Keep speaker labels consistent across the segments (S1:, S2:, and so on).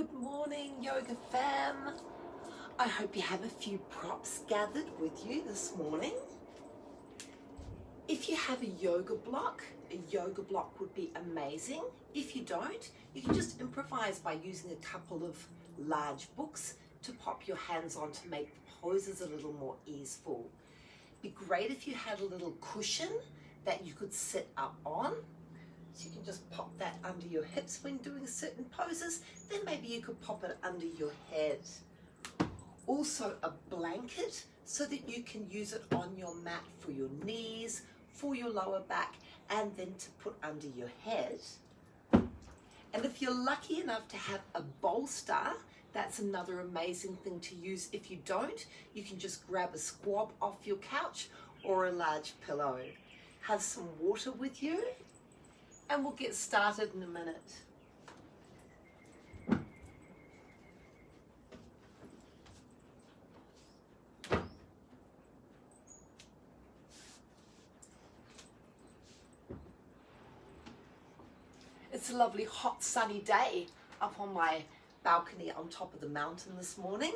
S1: Good morning, Yoga fam. I hope you have a few props gathered with you this morning. If you have a yoga block would be amazing. If you don't, you can just improvise by using a couple of large books to pop your hands on to make the poses a little more easeful. It'd be great if you had a little cushion that you could sit up on. So you can just pop that under your hips when doing certain poses. Then maybe you could pop it under your head. Also a blanket so that you can use it on your mat for your knees, for your lower back, and then to put under your head. And if you're lucky enough to have a bolster, that's another amazing thing to use. If you don't, you can just grab a squab off your couch or a large pillow. Have some water with you, and we'll get started in a minute. It's a lovely hot sunny day up on my balcony on top of the mountain this morning.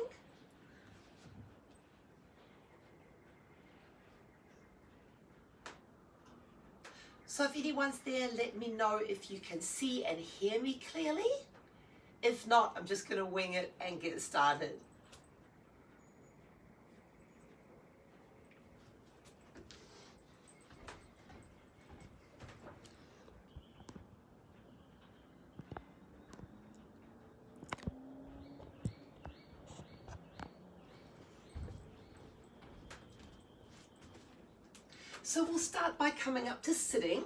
S1: So if anyone's there, let me know if you can see and hear me clearly. If not, I'm just going to wing it and get started. So we'll start by coming up to sitting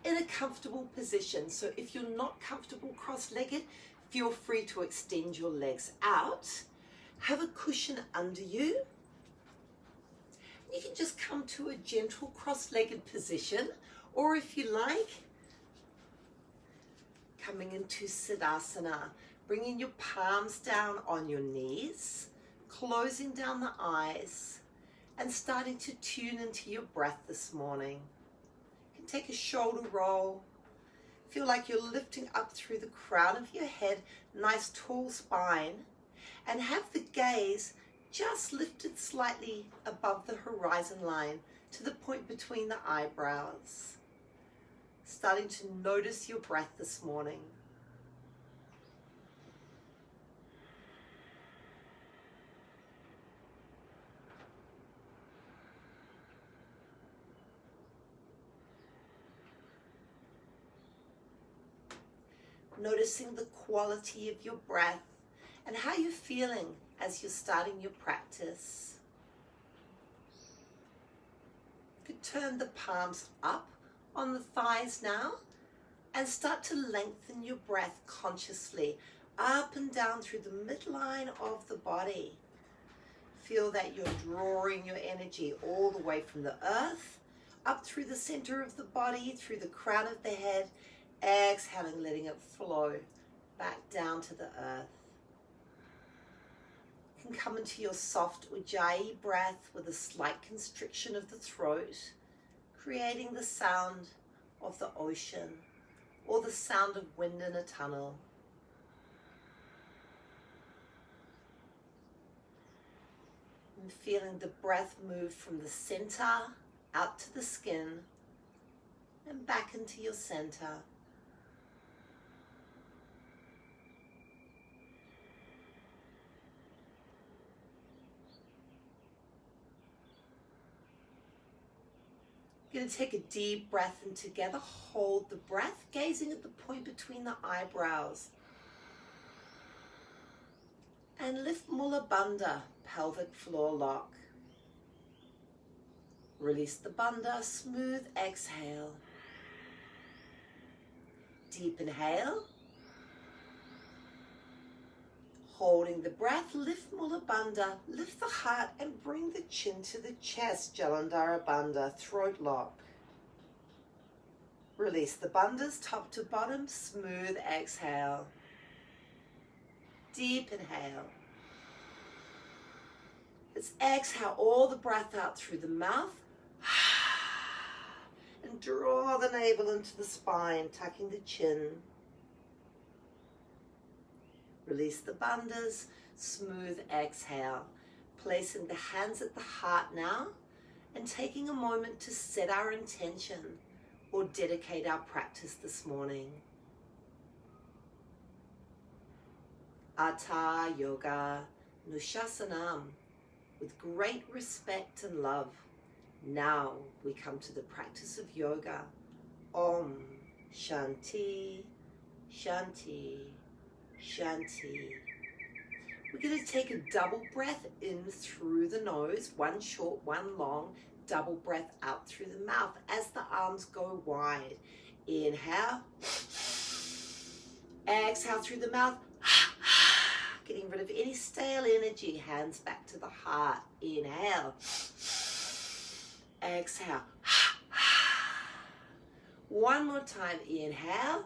S1: in a comfortable position. So if you're not comfortable cross-legged, feel free to extend your legs out. Have a cushion under you. You can just come to a gentle cross-legged position, or if you like, coming into Siddhasana, bringing your palms down on your knees, closing down the eyes, and starting to tune into your breath this morning. You can take a shoulder roll. Feel like you're lifting up through the crown of your head, nice tall spine, and have the gaze just lifted slightly above the horizon line to the point between the eyebrows. Starting to notice your breath this morning. Noticing the quality of your breath and how you're feeling as you're starting your practice. You could turn the palms up on the thighs now and start to lengthen your breath consciously up and down through the midline of the body. Feel that you're drawing your energy all the way from the earth up through the center of the body, through the crown of the head, exhaling, letting it flow back down to the earth. You can come into your soft Ujjayi breath with a slight constriction of the throat, creating the sound of the ocean or the sound of wind in a tunnel. And feeling the breath move from the center out to the skin and back into your center. You're going to take a deep breath in together. Hold the breath, gazing at the point between the eyebrows. And lift Mula Bandha, pelvic floor lock. Release the bandha, smooth exhale. Deep inhale. Holding the breath, lift Mula Bandha, lift the heart and bring the chin to the chest, Jalandhara Bandha, throat lock. Release the bandhas top to bottom, smooth exhale. Deep inhale. Let's exhale all the breath out through the mouth. And draw the navel into the spine, tucking the chin. Release the bandhas. Smooth exhale. Placing the hands at the heart now and taking a moment to set our intention or dedicate our practice this morning. Atha Yoga Nushasanam. With great respect and love, now we come to the practice of yoga. Om Shanti, Shanti, Shanti. We're going to take a double breath in through the nose, one short, one long, double breath out through the mouth as the arms go wide. Inhale. Exhale through the mouth. Getting rid of any stale energy. Hands back to the heart. Inhale. Exhale. One more time. Inhale.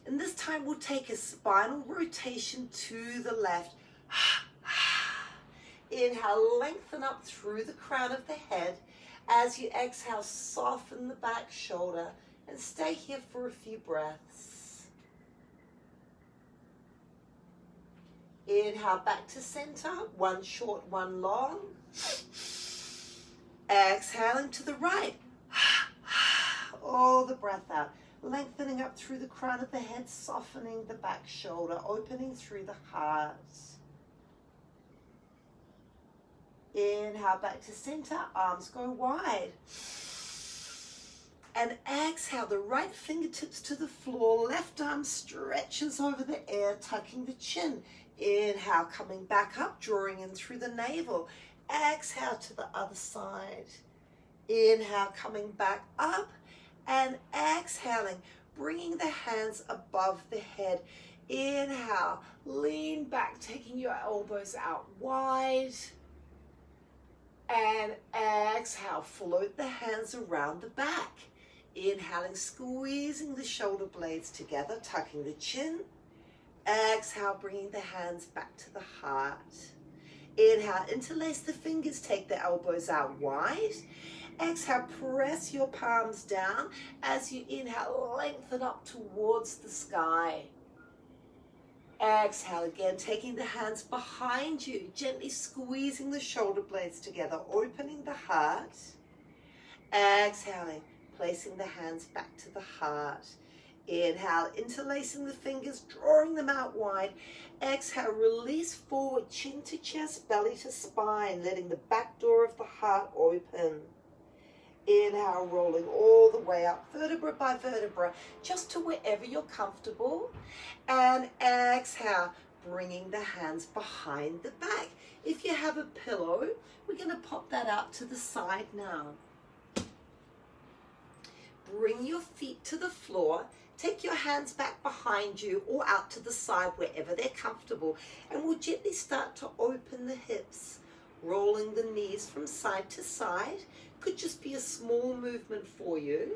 S1: And this time we'll take a spinal rotation to the left. Inhale, lengthen up through the crown of the head. As you exhale, soften the back shoulder and stay here for a few breaths. Inhale, back to center. One short, one long. Exhaling to the right. All the breath out. Lengthening up through the crown of the head, softening the back shoulder, opening through the heart. Inhale, back to center, arms go wide. And exhale, the right fingertips to the floor, left arm stretches over the air, tucking the chin. Inhale, coming back up, drawing in through the navel. Exhale to the other side. Inhale, coming back up. And exhaling, bringing the hands above the head. Inhale, lean back, taking your elbows out wide. And exhale, float the hands around the back. Inhaling, squeezing the shoulder blades together, tucking the chin. Exhale, bringing the hands back to the heart. Inhale, interlace the fingers, take the elbows out wide. Exhale, press your palms down. As you inhale, lengthen up towards the sky. Exhale again, taking the hands behind you, gently squeezing the shoulder blades together, opening the heart. Exhaling, placing the hands back to the heart. Inhale, interlacing the fingers, drawing them out wide. Exhale, release forward, chin to chest, belly to spine, letting the back door of the heart open. Inhale, rolling all the way up, vertebra by vertebra, just to wherever you're comfortable. And exhale, bringing the hands behind the back. If you have a pillow, we're going to pop that out to the side now. Bring your feet to the floor. Take your hands back behind you or out to the side, wherever they're comfortable. And we'll gently start to open the hips, rolling the knees from side to side. Could just be a small movement for you,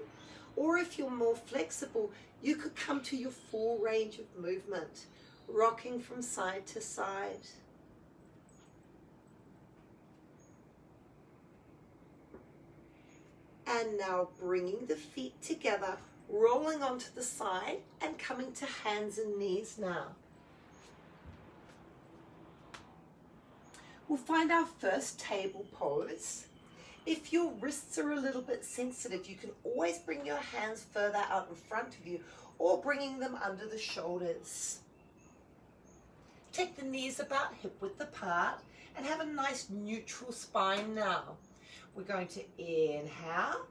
S1: or if you're more flexible, you could come to your full range of movement, rocking from side to side. And now bringing the feet together, rolling onto the side and coming to hands and knees now. We'll find our first table pose. If your wrists are a little bit sensitive, you can always bring your hands further out in front of you or bringing them under the shoulders. Take the knees about hip width apart and have a nice neutral spine now. We're going to inhale,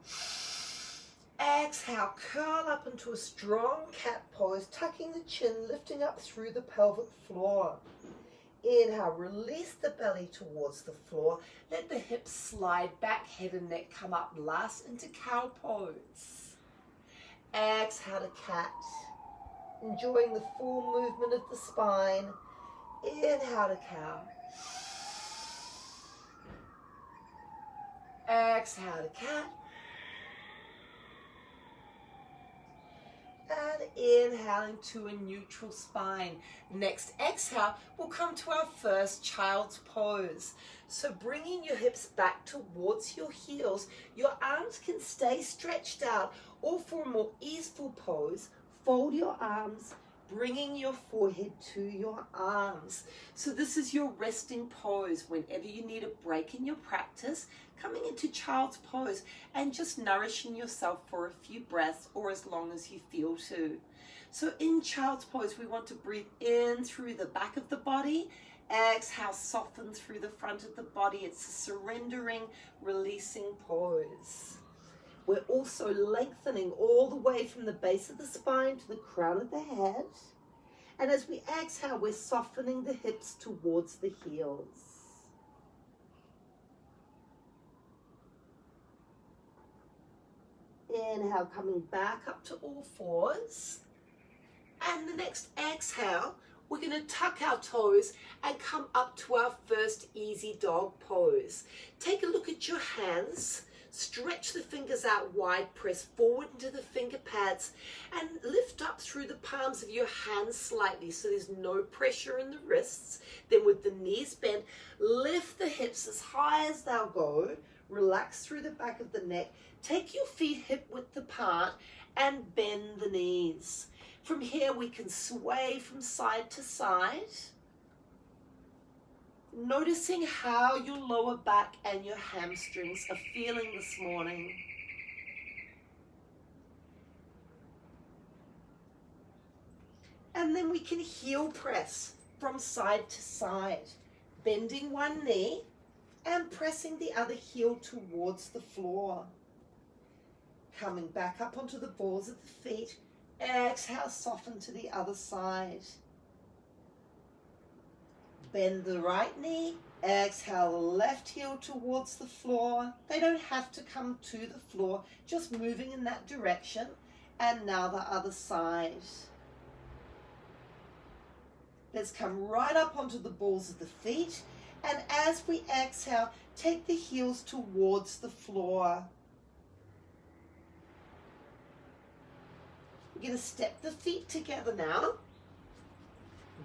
S1: exhale, curl up into a strong cat pose, tucking the chin, lifting up through the pelvic floor. Inhale, release the belly towards the floor. Let the hips slide back, head and neck come up last into cow pose. Exhale to cat. Enjoying the full movement of the spine. Inhale to cow. Exhale to cat. And inhaling to a neutral spine. Next exhale, we'll come to our first child's pose. So bringing your hips back towards your heels, your arms can stay stretched out, or for a more easeful pose, fold your arms, bringing your forehead to your arms. So this is your resting pose. Whenever you need a break in your practice, coming into child's pose and just nourishing yourself for a few breaths or as long as you feel to. So in child's pose, we want to breathe in through the back of the body. Exhale, soften through the front of the body. It's a surrendering, releasing pose. We're also lengthening all the way from the base of the spine to the crown of the head. And as we exhale, we're softening the hips towards the heels. Inhale, coming back up to all fours. And the next exhale, we're going to tuck our toes and come up to our first easy dog pose. Take a look at your hands. Stretch the fingers out wide, press forward into the finger pads, and lift up through the palms of your hands slightly so there's no pressure in the wrists. Then with the knees bent, lift the hips as high as they'll go. Relax through the back of the neck. Take your feet hip width apart and bend the knees. From here we can sway from side to side. Noticing how your lower back and your hamstrings are feeling this morning. And then we can heel press from side to side, bending one knee and pressing the other heel towards the floor. Coming back up onto the balls of the feet, exhale, soften to the other side. Bend the right knee, exhale the left heel towards the floor. They don't have to come to the floor, just moving in that direction. And now the other side. Let's come right up onto the balls of the feet. And as we exhale, take the heels towards the floor. We're going to step the feet together now.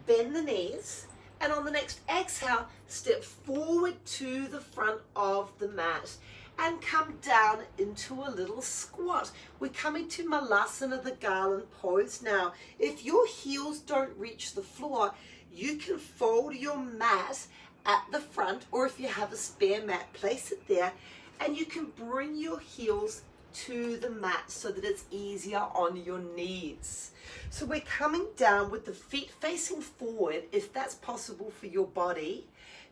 S1: Bend the knees. And on the next exhale, step forward to the front of the mat and come down into a little squat. We're coming to Malasana, the garland pose now. If your heels don't reach the floor, you can fold your mat at the front, or if you have a spare mat, place it there, and you can bring your heels to the mat so that it's easier on your knees. So we're coming down with the feet facing forward, if that's possible for your body,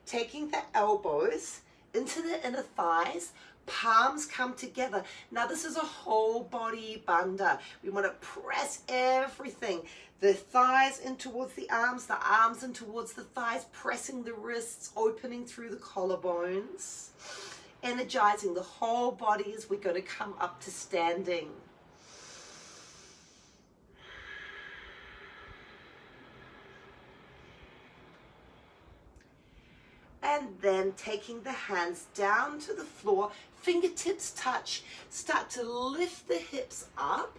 S1: taking the elbows into the inner thighs, palms come together. Now this is a whole body bandha. We want to press everything. The thighs in towards the arms in towards the thighs, pressing the wrists, opening through the collarbones. Energizing the whole body as we're going to come up to standing. And then taking the hands down to the floor, fingertips touch, start to lift the hips up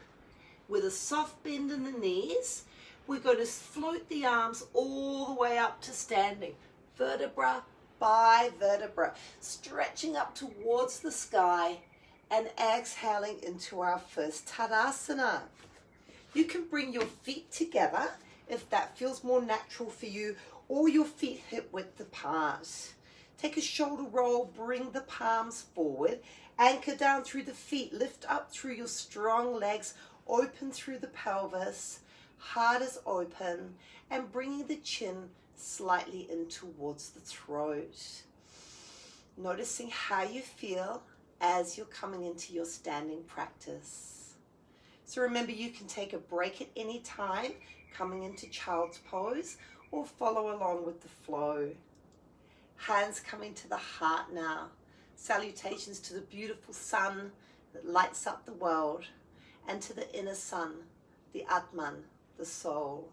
S1: with a soft bend in the knees. We're going to float the arms all the way up to standing, vertebra by vertebra, stretching up towards the sky and exhaling into our first Tadasana. You can bring your feet together if that feels more natural for you, or your feet hip width apart. Take a shoulder roll, bring the palms forward, anchor down through the feet, lift up through your strong legs, open through the pelvis, heart is open, and bringing the chin slightly in towards the throat. Noticing how you feel as you're coming into your standing practice. So remember, you can take a break at any time, coming into child's pose, or follow along with the flow. Hands coming to the heart now. Salutations to the beautiful sun that lights up the world, and to the inner sun, the Atman, the soul.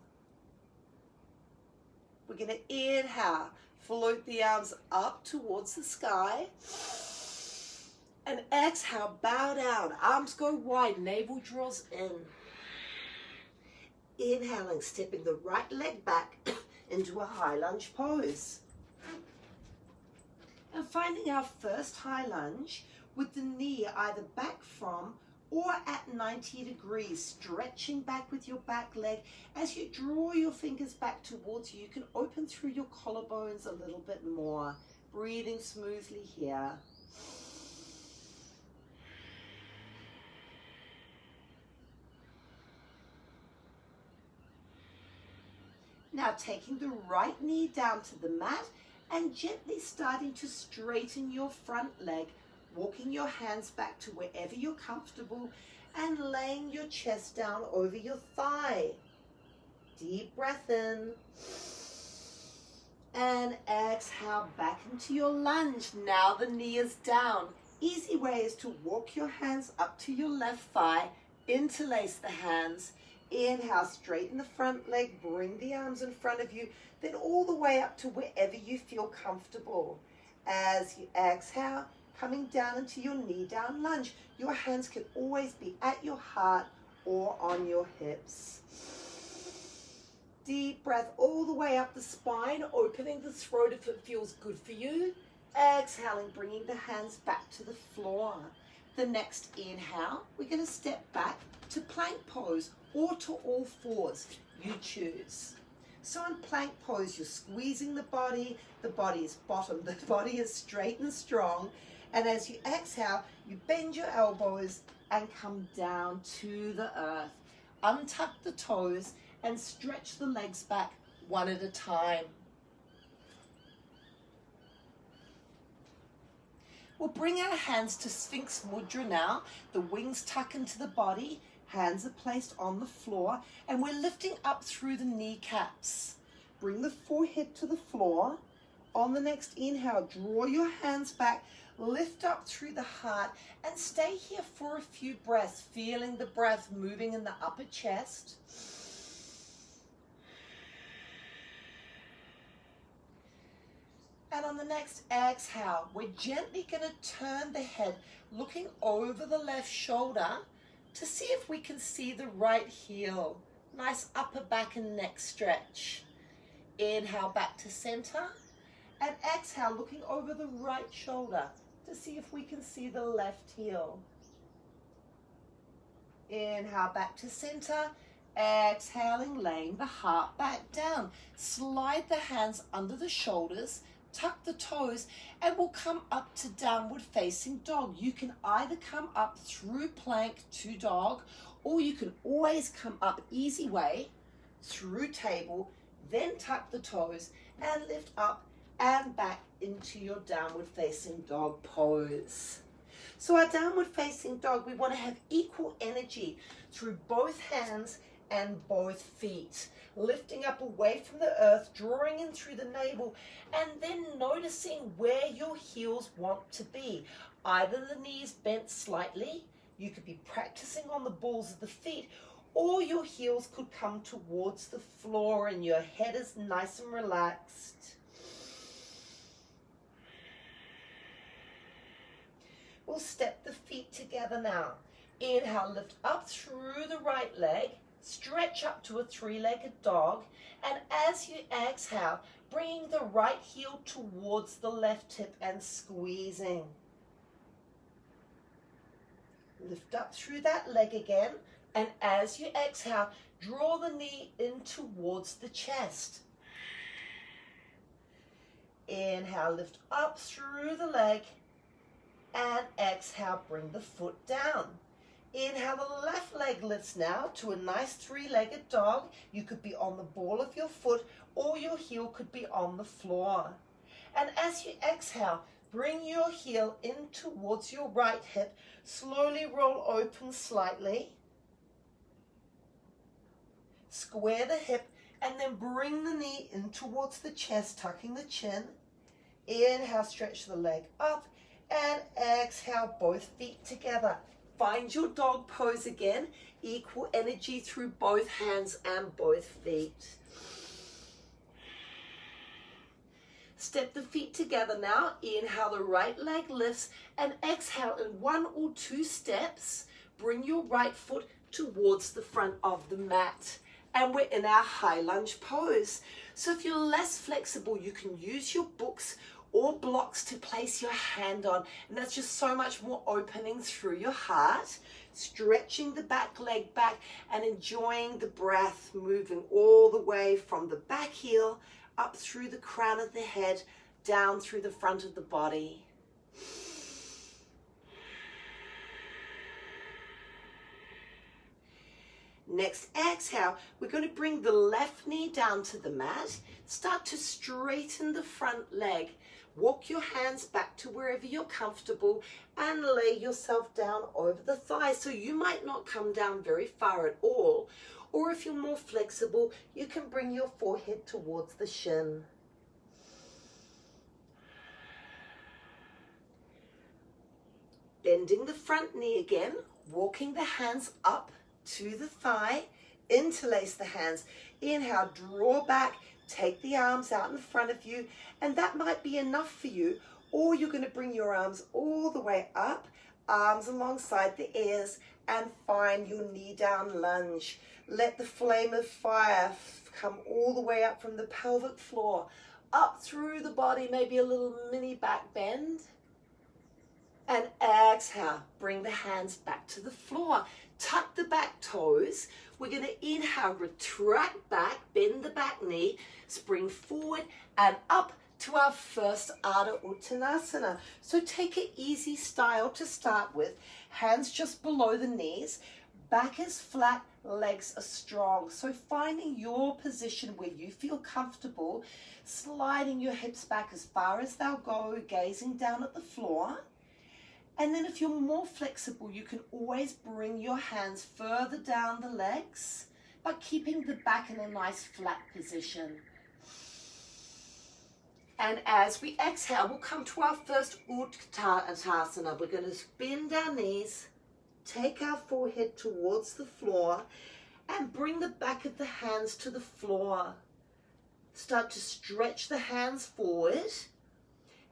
S1: We're going to inhale, float the arms up towards the sky. And exhale, bow down, arms go wide, navel draws in. Inhaling, stepping the right leg back into a high lunge pose. And finding our first high lunge with the knee either back from or at 90 degrees, stretching back with your back leg. As you draw your fingers back towards you, you can open through your collarbones a little bit more, breathing smoothly here. Now taking the right knee down to the mat and gently starting to straighten your front leg, walking your hands back to wherever you're comfortable and laying your chest down over your thigh. Deep breath in and exhale back into your lunge. Now the knee is down. Easy way is to walk your hands up to your left thigh, interlace the hands. Inhale, straighten the front leg, bring the arms in front of you, then all the way up to wherever you feel comfortable. As you exhale, coming down into your knee down lunge. Your hands can always be at your heart or on your hips. Deep breath all the way up the spine, opening the throat if it feels good for you. Exhaling, bringing the hands back to the floor. The next inhale, we're going to step back to plank pose or to all fours. You choose. So in plank pose, you're squeezing the body is bottom, the body is straight and strong. And as you exhale, you bend your elbows and come down to the earth. Untuck the toes and stretch the legs back one at a time. We'll bring our hands to Sphinx Mudra now. The wings tuck into the body, hands are placed on the floor, and we're lifting up through the kneecaps. Bring the forehead to the floor. On the next inhale, draw your hands back, lift up through the heart, and stay here for a few breaths, feeling the breath moving in the upper chest. And on the next exhale, we're gently going to turn the head, looking over the left shoulder to see if we can see the right heel. Nice upper back and neck stretch. Inhale back to center. And exhale, looking over the right shoulder to see if we can see the left heel. Inhale back to center. Exhaling, laying the heart back down. Slide the hands under the shoulders. Tuck the toes, and we'll come up to downward facing dog. You can either come up through plank to dog, or you can always come up easy way through table, then tuck the toes and lift up and back into your downward facing dog pose. So our downward facing dog, we want to have equal energy through both hands and both feet. Lifting up away from the earth, drawing in through the navel, and then noticing where your heels want to be. Either the knees bent slightly, you could be practicing on the balls of the feet, or your heels could come towards the floor and your head is nice and relaxed. We'll step the feet together now. Inhale, lift up through the right leg. Stretch up to a three-legged dog, and as you exhale, bringing the right heel towards the left hip and squeezing. Lift up through that leg again, and as you exhale, draw the knee in towards the chest. Inhale, lift up through the leg, and exhale, bring the foot down. Inhale, the left leg lifts now to a nice three-legged dog. You could be on the ball of your foot or your heel could be on the floor. And as you exhale, bring your heel in towards your right hip. Slowly roll open slightly. Square the hip and then bring the knee in towards the chest, tucking the chin. Inhale, stretch the leg up, and exhale, both feet together. Find your dog pose again, equal energy through both hands and both feet. Step the feet together now. Inhale, the right leg lifts, and exhale in 1 or 2 steps. Bring your right foot towards the front of the mat. And we're in our high lunge pose. So if you're less flexible, you can use your books or blocks to place your hand on, and that's just so much more opening through your heart. stretching the back leg back and enjoying the breath moving all the way from the back heel up through the crown of the head, down through the front of the body. Next exhale, we're going to bring the left knee down to the mat. Start to straighten the front leg. Walk your hands back to wherever you're comfortable and lay yourself down over the thighs. So you might not come down very far at all. Or if you're more flexible, you can bring your forehead towards the shin. Bending the front knee again, walking the hands up to the thigh, interlace the hands. Inhale, draw back, take the arms out in front of you, and that might be enough for you, or you're going to bring your arms all the way up, arms alongside the ears, and find your knee down lunge. Let the flame of fire come all the way up from the pelvic floor, up through the body, maybe a little mini back bend. And exhale, bring the hands back to the floor. Tuck the back toes. We're going to inhale, retract back, bend the back knee, spring forward and up to our first Ardha Uttanasana. So take an easy style to start with. Hands just below the knees. Back is flat, legs are strong. So finding your position where you feel comfortable, sliding your hips back as far as they'll go, gazing down at the floor. And then if you're more flexible, you can always bring your hands further down the legs, but keeping the back in a nice flat position. And as we exhale, we'll come to our first Uttanasana. We're going to bend our knees, take our forehead towards the floor, and bring the back of the hands to the floor. Start to stretch the hands forward.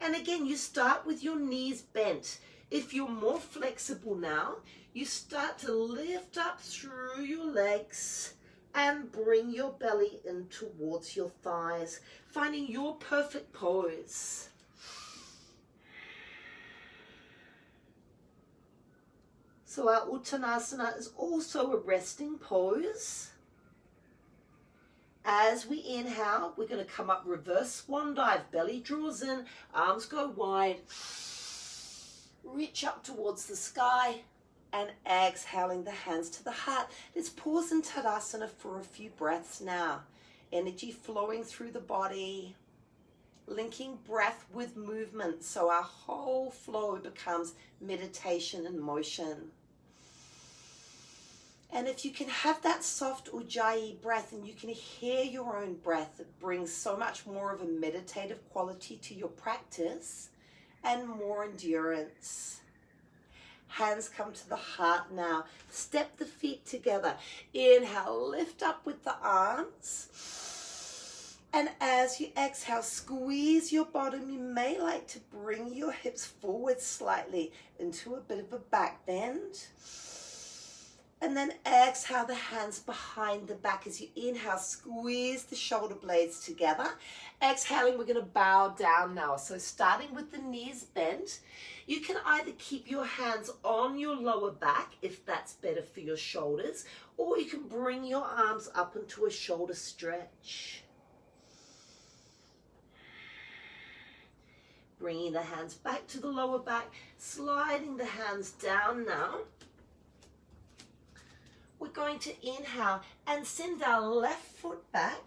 S1: And again, you start with your knees bent. If you're more flexible now, you start to lift up through your legs and bring your belly in towards your thighs, finding your perfect pose. So our Uttanasana is also a resting pose. As we inhale, we're going to come up reverse swan dive. Belly draws in, arms go wide. Reach up towards the sky and exhaling the hands to the heart. Let's pause in Tadasana for a few breaths now. Energy flowing through the body, linking breath with movement so our whole flow becomes meditation and motion. And if you can have that soft Ujjayi breath and you can hear your own breath, it brings so much more of a meditative quality to your practice and more endurance. Hands come to the heart now. Step the feet together. Inhale, lift up with the arms. And as you exhale, squeeze your bottom. You may like to bring your hips forward slightly into a bit of a back bend. And then exhale the hands behind the back. As you inhale, squeeze the shoulder blades together. Exhaling, we're going to bow down now. So starting with the knees bent, you can either keep your hands on your lower back if that's better for your shoulders, or you can bring your arms up into a shoulder stretch. Bringing the hands back to the lower back, sliding the hands down now. We're going to inhale and send our left foot back,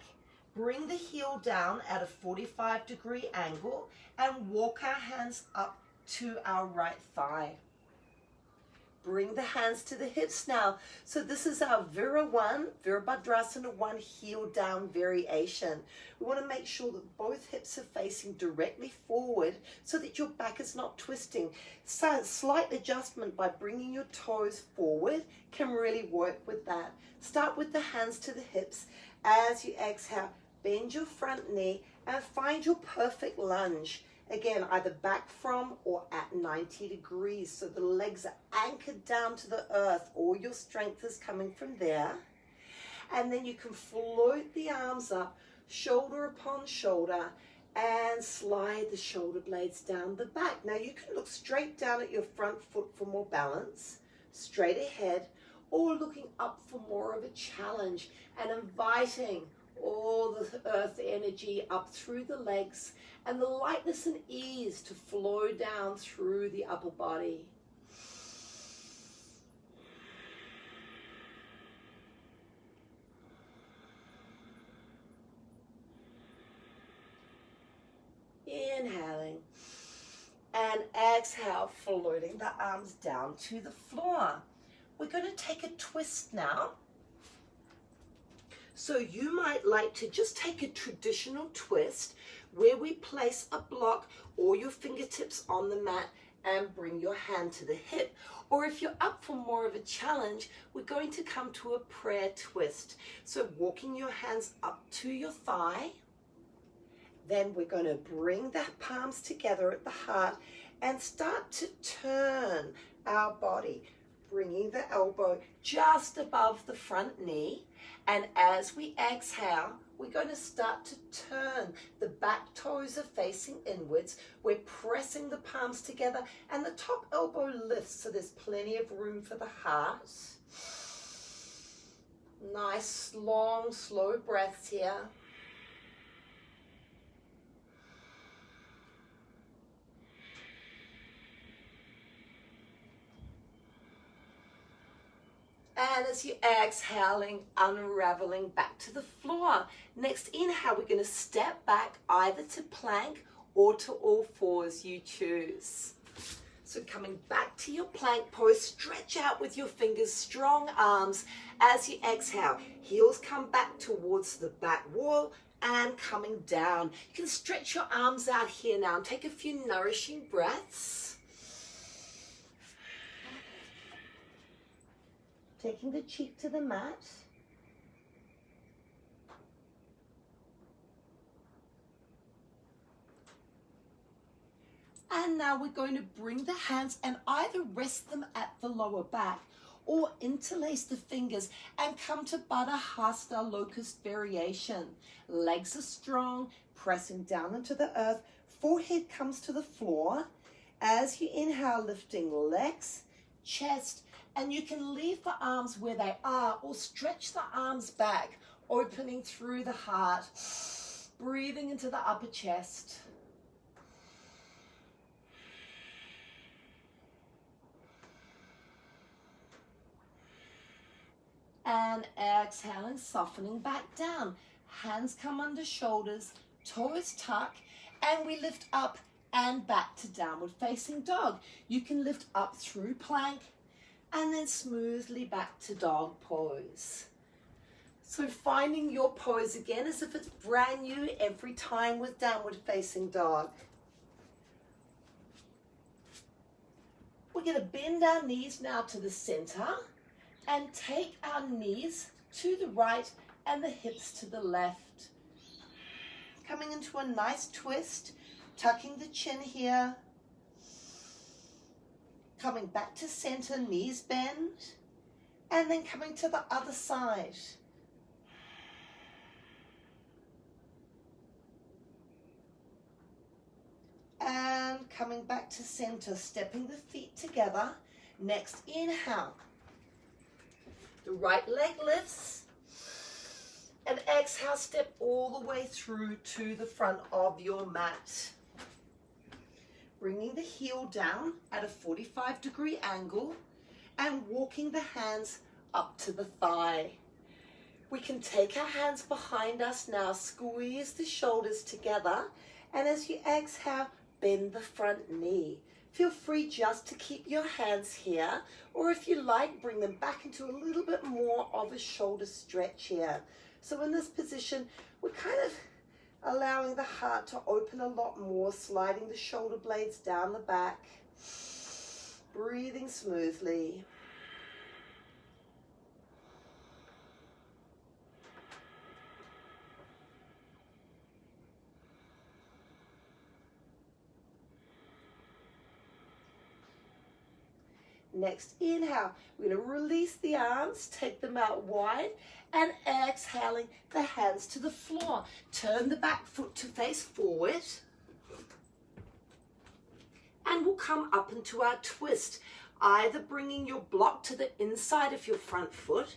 S1: bring the heel down at a 45-degree angle and walk our hands up to our right thigh. Bring the hands to the hips now. So this is our Virabhadrasana 1 heel down variation. We want to make sure that both hips are facing directly forward so that your back is not twisting. So slight adjustment by bringing your toes forward can really work with that. Start with the hands to the hips. As you exhale, bend your front knee and find your perfect lunge. Again, either back from or at 90 degrees. So the legs are anchored down to the earth. All your strength is coming from there. And then you can float the arms up, shoulder upon shoulder, and slide the shoulder blades down the back. Now you can look straight down at your front foot for more balance. straight ahead, or looking up for more of a challenge and inviting all the earth energy up through the legs and the lightness and ease to flow down through the upper body. Inhaling and exhale, floating the arms down to the floor. We're going to take a twist now. So you might like to just take a traditional twist where we place a block or your fingertips on the mat and bring your hand to the hip. Or if you're up for more of a challenge, we're going to come to a prayer twist. So walking your hands up to your thigh. Then we're going to bring the palms together at the heart and start to turn our body, bringing the elbow just above the front knee. And as we exhale, we're going to start to turn. The back toes are facing inwards. We're pressing the palms together and the top elbow lifts, so there's plenty of room for the heart. Nice, long, slow breaths here. And as you're exhaling, unraveling back to the floor. Next inhale, we're going to step back either to plank or to all fours, you choose. So coming back to your plank pose, stretch out with your fingers, strong arms as you exhale. Heels come back towards the back wall and coming down. You can stretch your arms out here now and take a few nourishing breaths. Taking the cheek to the mat. And now we're going to bring the hands and either rest them at the lower back or interlace the fingers and come to Baddha Hasta Locust Variation. Legs are strong, pressing down into the earth. Forehead comes to the floor. As you inhale, lifting legs, chest, and you can leave the arms where they are or stretch the arms back, opening through the heart, breathing into the upper chest. And exhaling, softening back down. Hands come under shoulders, toes tuck, and we lift up and back to downward facing dog. You can lift up through plank, and then smoothly back to dog pose. So finding your pose again as if it's brand new every time with downward facing dog. We're going to bend our knees now to the center and take our knees to the right and the hips to the left. Coming into a nice twist, tucking the chin here. Coming back to center, knees bend, and then coming to the other side. And coming back to center, stepping the feet together. Next inhale. The right leg lifts. And exhale, step all the way through to the front of your mat. Bringing the heel down at a 45-degree angle and walking the hands up to the thigh. We can take our hands behind us now, squeeze the shoulders together, and as you exhale, bend the front knee. Feel free just to keep your hands here, or if you like, bring them back into a little bit more of a shoulder stretch here. So in this position, we're kind of allowing the heart to open a lot more, sliding the shoulder blades down the back, breathing smoothly. Next inhale, we're going to release the arms, take them out wide, and exhaling the hands to the floor. Turn the back foot to face forward. And we'll come up into our twist. either bringing your block to the inside of your front foot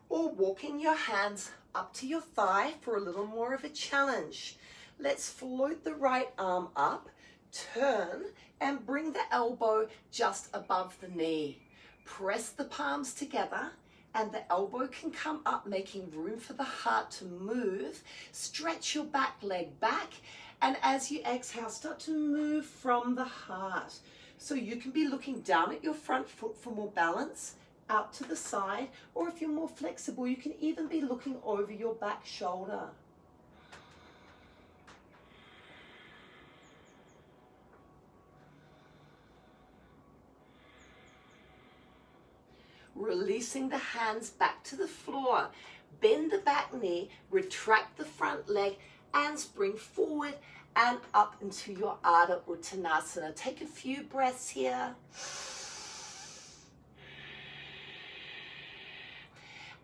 S1: or walking your hands up to your thigh for a little more of a challenge. Let's float the right arm up, turn, and bring the elbow just above the knee. Press the palms together and the elbow can come up, making room for the heart to move. Stretch your back leg back, and as you exhale, start to move from the heart. So you can be looking down at your front foot for more balance, out to the side, or if you're more flexible, you can even be looking over your back shoulder. Releasing the hands back to the floor. Bend the back knee, retract the front leg, and spring forward and up into your Ardha Uttanasana. Take a few breaths here.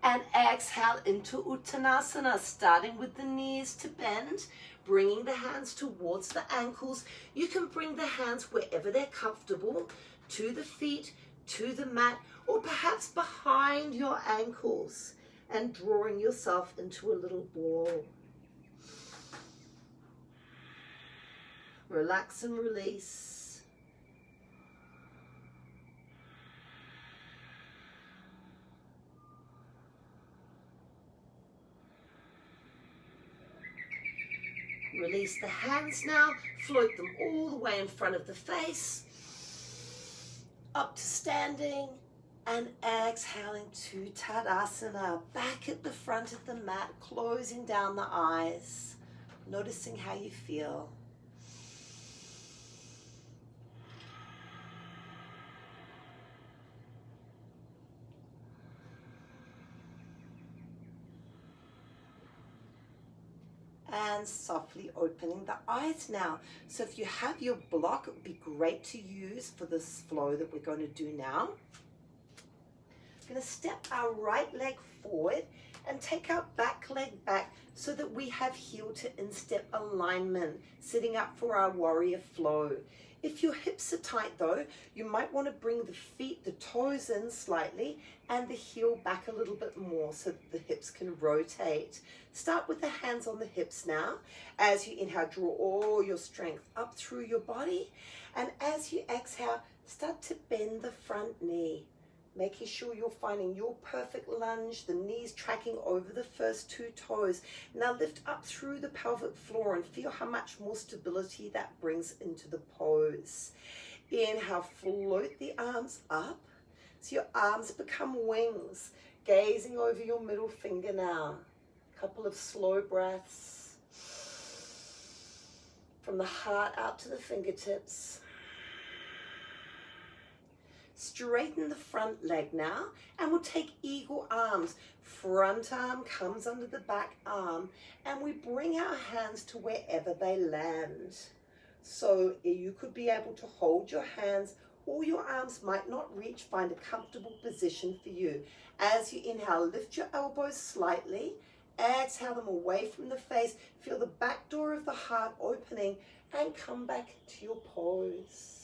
S1: And exhale into Uttanasana, starting with the knees to bend, bringing the hands towards the ankles. You can bring the hands wherever they're comfortable, to the feet, to the mat, or perhaps behind your ankles, and drawing yourself into a little ball. Relax and release. Release the hands now, float them all the way in front of the face, up to standing, and exhaling to Tadasana, back at the front of the mat, closing down the eyes, noticing how you feel. And softly opening the eyes now. So if you have your block, it would be great to use for this flow that we're going to do now. We're going to step our right leg forward and take our back leg back so that we have heel to instep alignment, sitting up for our warrior flow. If your hips are tight though, you might want to bring the feet, the toes in slightly and the heel back a little bit more so that the hips can rotate. Start with the hands on the hips now. As you inhale, draw all your strength up through your body. And as you exhale, start to bend the front knee, making sure you're finding your perfect lunge, the knees tracking over the first two toes. Now lift up through the pelvic floor and feel how much more stability that brings into the pose. Inhale, float the arms up so your arms become wings, gazing over your middle finger now. Couple of slow breaths from the heart out to the fingertips. Straighten the front leg now, and we'll take eagle arms. Front arm comes under the back arm, and we bring our hands to wherever they land. So you could be able to hold your hands, or your arms might not reach. Find a comfortable position for you. As you inhale, lift your elbows slightly. Exhale them away from the face. Feel the back door of the heart opening, and come back to your pose.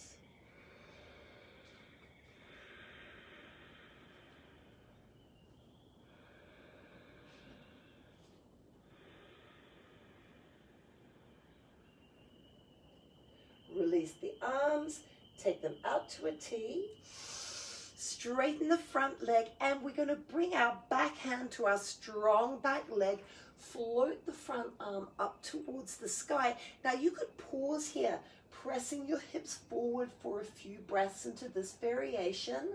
S1: Release the arms, take them out to a T, straighten the front leg, and we're going to bring our back hand to our strong back leg, float the front arm up towards the sky. Now you could pause here, pressing your hips forward for a few breaths into this variation.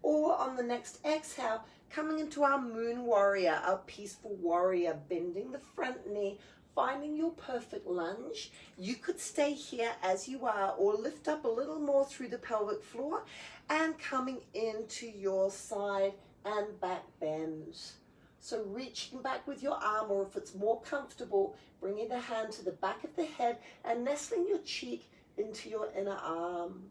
S1: Or on the next exhale, coming into our moon warrior, our peaceful warrior, bending the front knee, finding your perfect lunge. You could stay here as you are, or lift up a little more through the pelvic floor and coming into your side and back bend. So reaching back with your arm, or if it's more comfortable, bringing the hand to the back of the head and nestling your cheek into your inner arm.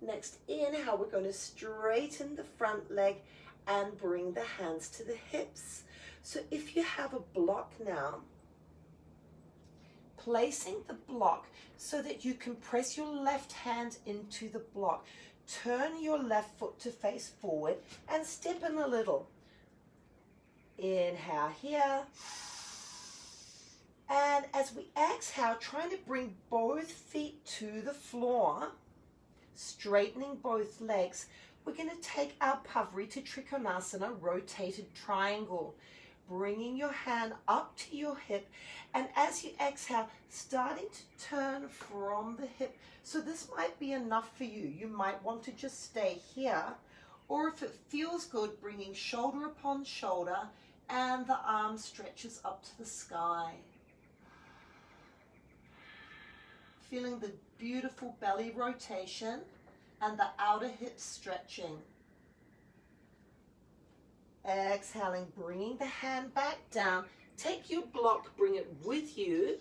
S1: Next inhale, we're going to straighten the front leg and bring the hands to the hips. So if you have a block now, placing the block so that you can press your left hand into the block. Turn your left foot to face forward and step in a little. Inhale here. And as we exhale, trying to bring both feet to the floor, straightening both legs, we're going to take our Pavarita Trikonasana, rotated triangle. Bringing your hand up to your hip, and as you exhale, starting to turn from the hip. So this might be enough for you. You might want to just stay here, or if it feels good, bringing shoulder upon shoulder, and the arm stretches up to the sky. Feeling the beautiful belly rotation and the outer hips stretching. Exhaling, bringing the hand back down. Take your block, bring it with you.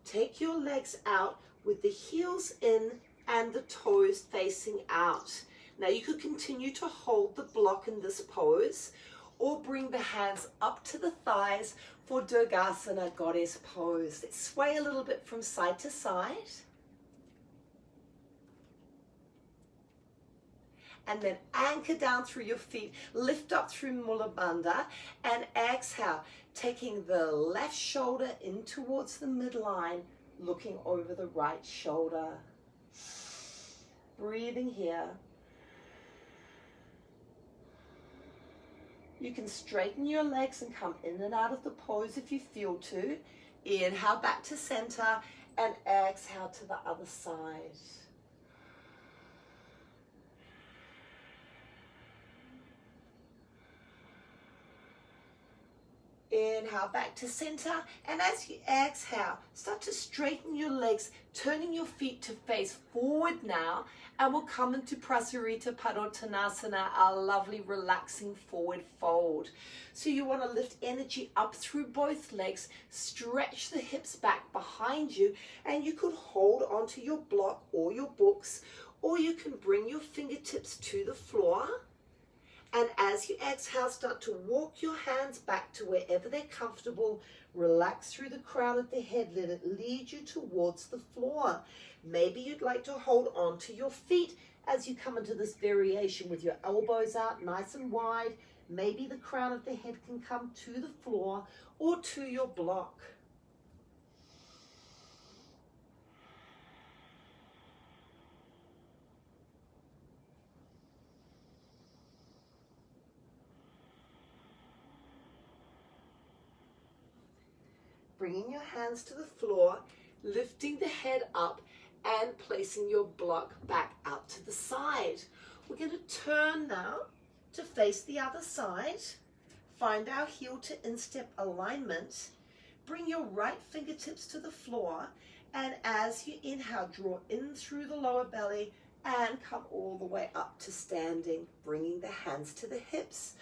S1: Take your legs out with the heels in and the toes facing out. Now you could continue to hold the block in this pose, or bring the hands up to the thighs for Durgasana, goddess pose. Let's sway a little bit from side to side. And then anchor down through your feet, lift up through Mula Bandha, and exhale, taking the left shoulder in towards the midline, looking over the right shoulder. Breathing here. You can straighten your legs and come in and out of the pose if you feel to. Inhale back to center, and exhale to the other side. Inhale back to center, and as you exhale, start to straighten your legs, turning your feet to face forward now, and we'll come into Prasarita Padottanasana, our lovely relaxing forward fold. So you want to lift energy up through both legs, stretch the hips back behind you, and you could hold onto your block or your books, or you can bring your fingertips to the floor. And as you exhale, start to walk your hands back to wherever they're comfortable. Relax through the crown of the head. Let it lead you towards the floor. Maybe you'd like to hold on to your feet as you come into this variation with your elbows out nice and wide. Maybe the crown of the head can come to the floor or to your block. Bringing your hands to the floor, lifting the head up and placing your block back out to the side. We're going to turn now to face the other side. Find our heel to instep alignment. Bring your right fingertips to the floor, and as you inhale, draw in through the lower belly and come all the way up to standing, bringing the hands to the hips.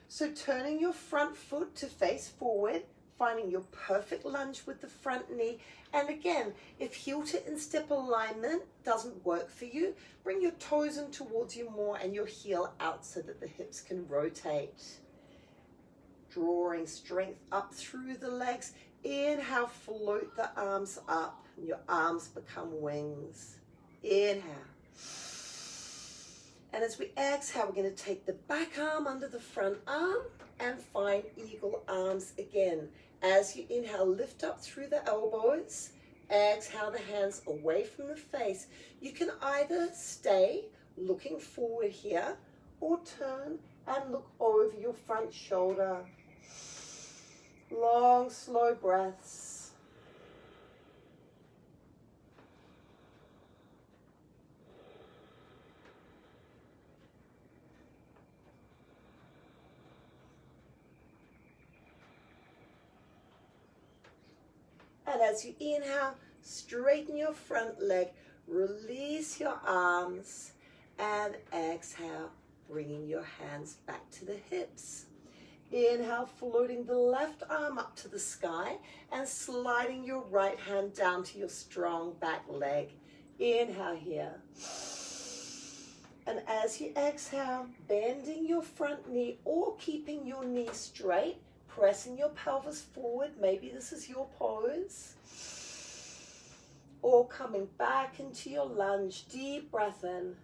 S1: So turning your front foot to face forward, finding your perfect lunge with the front knee. And again, if heel to instep alignment doesn't work for you, bring your toes in towards you more and your heel out so that the hips can rotate. Drawing strength up through the legs. Inhale, float the arms up. And your arms become wings. Inhale. And as we exhale, we're going to take the back arm under the front arm and find eagle arms again. As you inhale, lift up through the elbows. Exhale the hands away from the face. You can either stay looking forward here or turn and look over your front shoulder. Long, slow breaths. And as you inhale, straighten your front leg, release your arms, and exhale, bringing your hands back to the hips. Inhale, floating the left arm up to the sky and sliding your right hand down to your strong back leg. Inhale here. And as you exhale, bending your front knee or keeping your knee straight, pressing your pelvis forward. Maybe this is your pose. Or coming back into your lunge, deep breath in.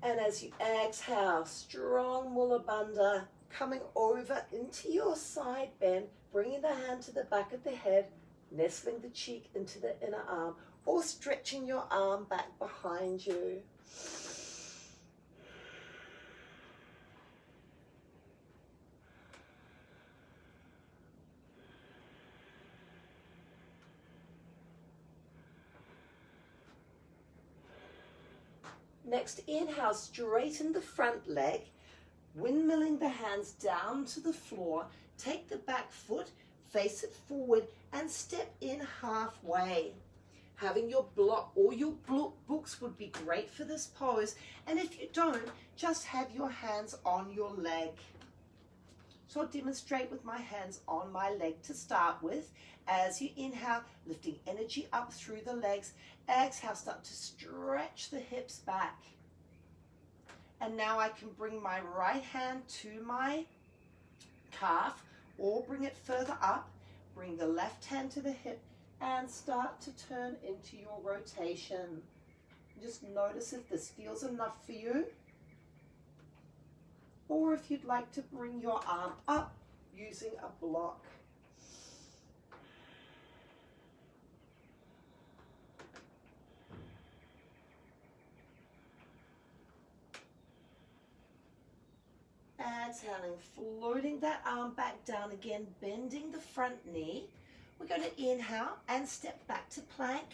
S1: And as you exhale, strong Mula Bandha, coming over into your side bend, bringing the hand to the back of the head, nestling the cheek into the inner arm, or stretching your arm back behind you. Next, inhale, straighten the front leg, windmilling the hands down to the floor, take the back foot, face it forward, and step in halfway. Having your block or your books would be great for this pose, and if you don't, just have your hands on your leg. So I'll demonstrate with my hands on my leg to start with. As you inhale, lifting energy up through the legs. Exhale, start to stretch the hips back. And now I can bring my right hand to my calf or bring it further up. Bring the left hand to the hip and start to turn into your rotation. Just notice if this feels enough for you, or if you'd like to bring your arm up using a block. Exhaling, floating that arm back down again, bending the front knee. We're going to inhale and step back to plank.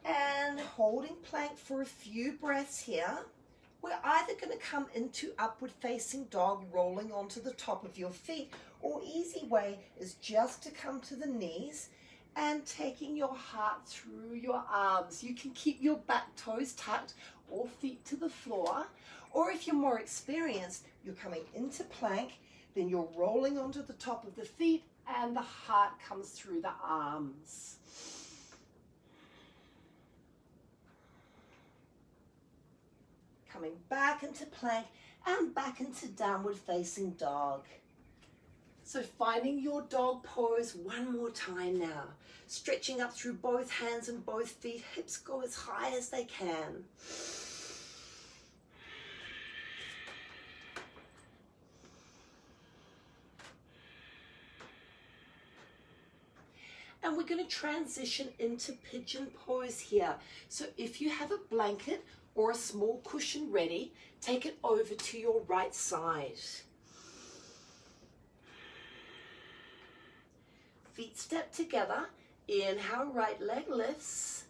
S1: And holding plank for a few breaths here. We're either going to come into upward facing dog, rolling onto the top of your feet, or easy way is just to come to the knees and taking your heart through your arms. You can keep your back toes tucked or feet to the floor, or if you're more experienced, you're coming into plank, then you're rolling onto the top of the feet and the heart comes through the arms. Coming back into plank and back into downward facing dog. So finding your dog pose one more time now. Stretching up through both hands and both feet. Hips go as high as they can. And we're going to transition into pigeon pose here. So if you have a blanket or a small cushion ready, take it over to your right side. Feet step together. Inhale, right leg lifts.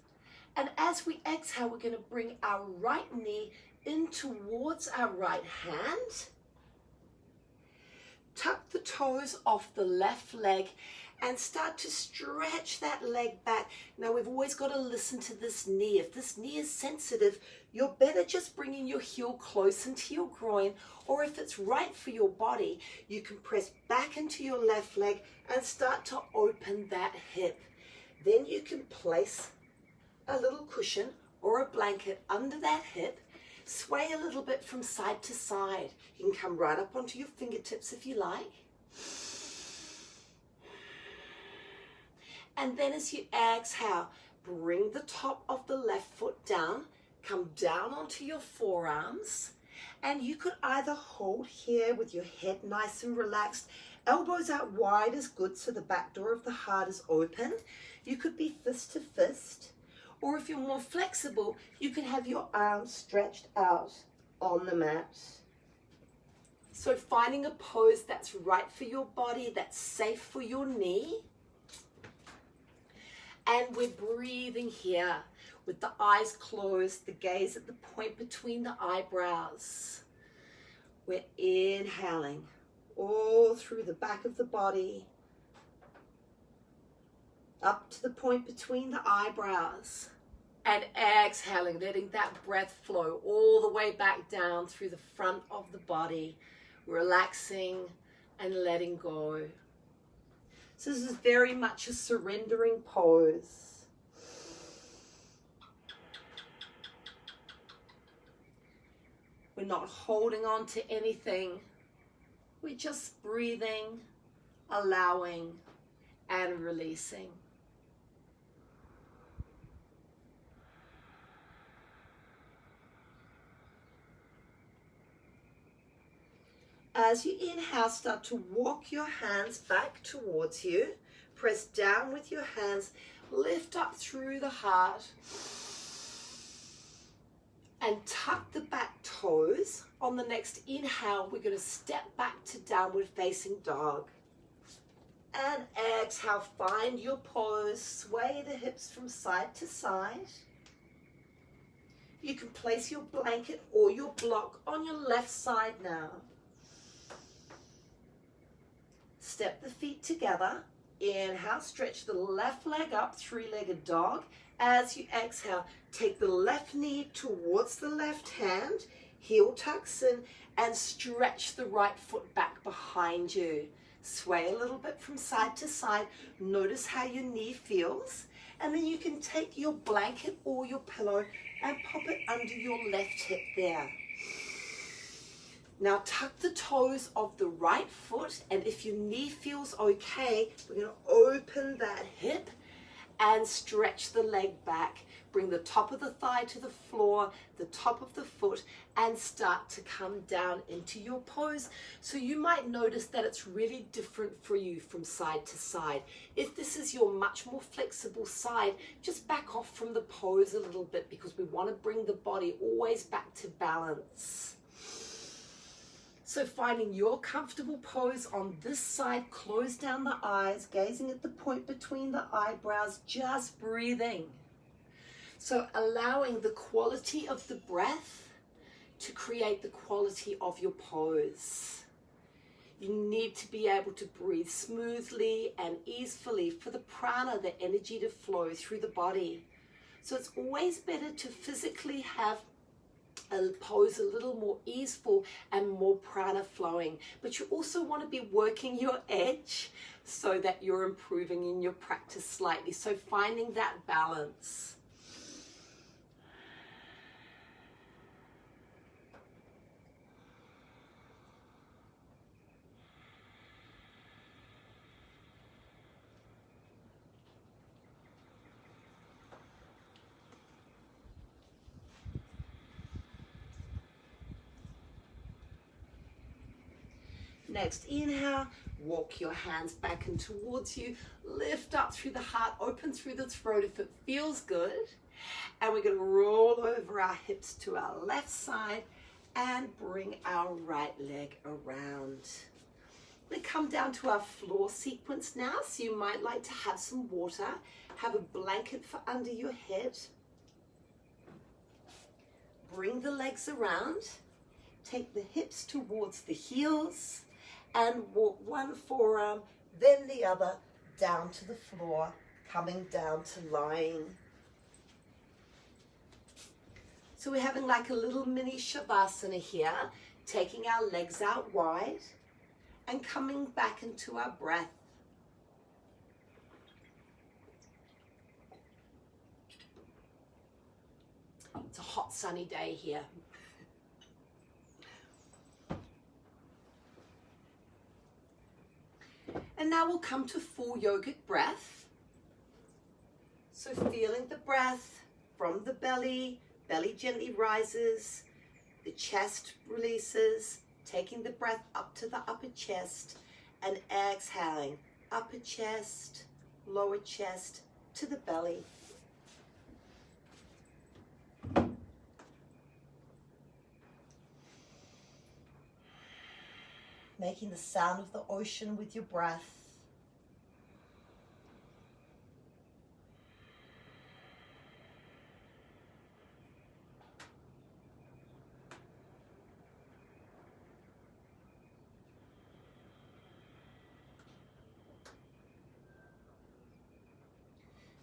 S1: And as we exhale, we're going to bring our right knee in towards our right hand. Tuck the toes off the left leg and start to stretch that leg back. Now we've always got to listen to this knee. If this knee is sensitive, you're better just bringing your heel close into your groin, or if it's right for your body, you can press back into your left leg and start to open that hip. Then you can place a little cushion or a blanket under that hip, sway a little bit from side to side. You can come right up onto your fingertips if you like. And then as you exhale, bring the top of the left foot down, come down onto your forearms, and you could either hold here with your head nice and relaxed, elbows out wide is good so the back door of the heart is open. You could be fist to fist, or if you're more flexible, you can have your arms stretched out on the mat. So finding a pose that's right for your body, that's safe for your knee. And we're breathing here with the eyes closed, the gaze at the point between the eyebrows. We're inhaling all through the back of the body, up to the point between the eyebrows. And exhaling, letting that breath flow all the way back down through the front of the body, relaxing and letting go. So this is very much a surrendering pose. We're not holding on to anything. We're just breathing, allowing, and releasing. As you inhale, start to walk your hands back towards you. Press down with your hands. Lift up through the heart. And tuck the back toes. On the next inhale, we're going to step back to downward facing dog. And exhale, find your pose. Sway the hips from side to side. You can place your blanket or your block on your left side now. Step the feet together. Inhale, stretch the left leg up, three-legged dog. As you exhale, take the left knee towards the left hand, heel tucks in, and stretch the right foot back behind you. Sway a little bit from side to side. Notice how your knee feels. And then you can take your blanket or your pillow and pop it under your left hip there. Now tuck the toes of the right foot, and if your knee feels okay, we're going to open that hip and stretch the leg back. Bring the top of the thigh to the floor, the top of the foot, and start to come down into your pose. So you might notice that it's really different for you from side to side. If this is your much more flexible side, just back off from the pose a little bit, because we want to bring the body always back to balance. So finding your comfortable pose on this side, close down the eyes, gazing at the point between the eyebrows, just breathing. So allowing the quality of the breath to create the quality of your pose. You need to be able to breathe smoothly and easily for the prana, the energy, to flow through the body. So it's always better to physically have a pose a little more easeful and more prana flowing, but you also want to be working your edge so that you're improving in your practice slightly. So finding that balance. Next inhale, walk your hands back and towards you, lift up through the heart, open through the throat if it feels good. And we're going to roll over our hips to our left side and bring our right leg around. We come down to our floor sequence now, so you might like to have some water, have a blanket for under your head. Bring the legs around, take the hips towards the heels, and walk one forearm, then the other, down to the floor, coming down to lying. So we're having like a little mini Shavasana here, taking our legs out wide and coming back into our breath. It's a hot sunny day here. And now we'll come to full yogic breath. So feeling the breath from the belly, belly gently rises, the chest releases, taking the breath up to the upper chest and exhaling, upper chest, lower chest to the belly. Making the sound of the ocean with your breath.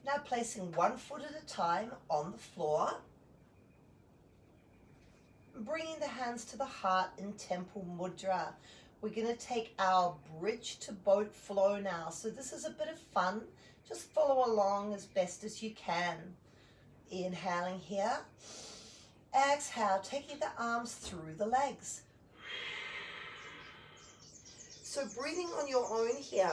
S1: Now placing one foot at a time on the floor. Bringing the hands to the heart in Temple Mudra. We're going to take our bridge to boat flow now. So this is a bit of fun. Just follow along as best as you can. Inhaling here. Exhale, taking the arms through the legs. So breathing on your own here,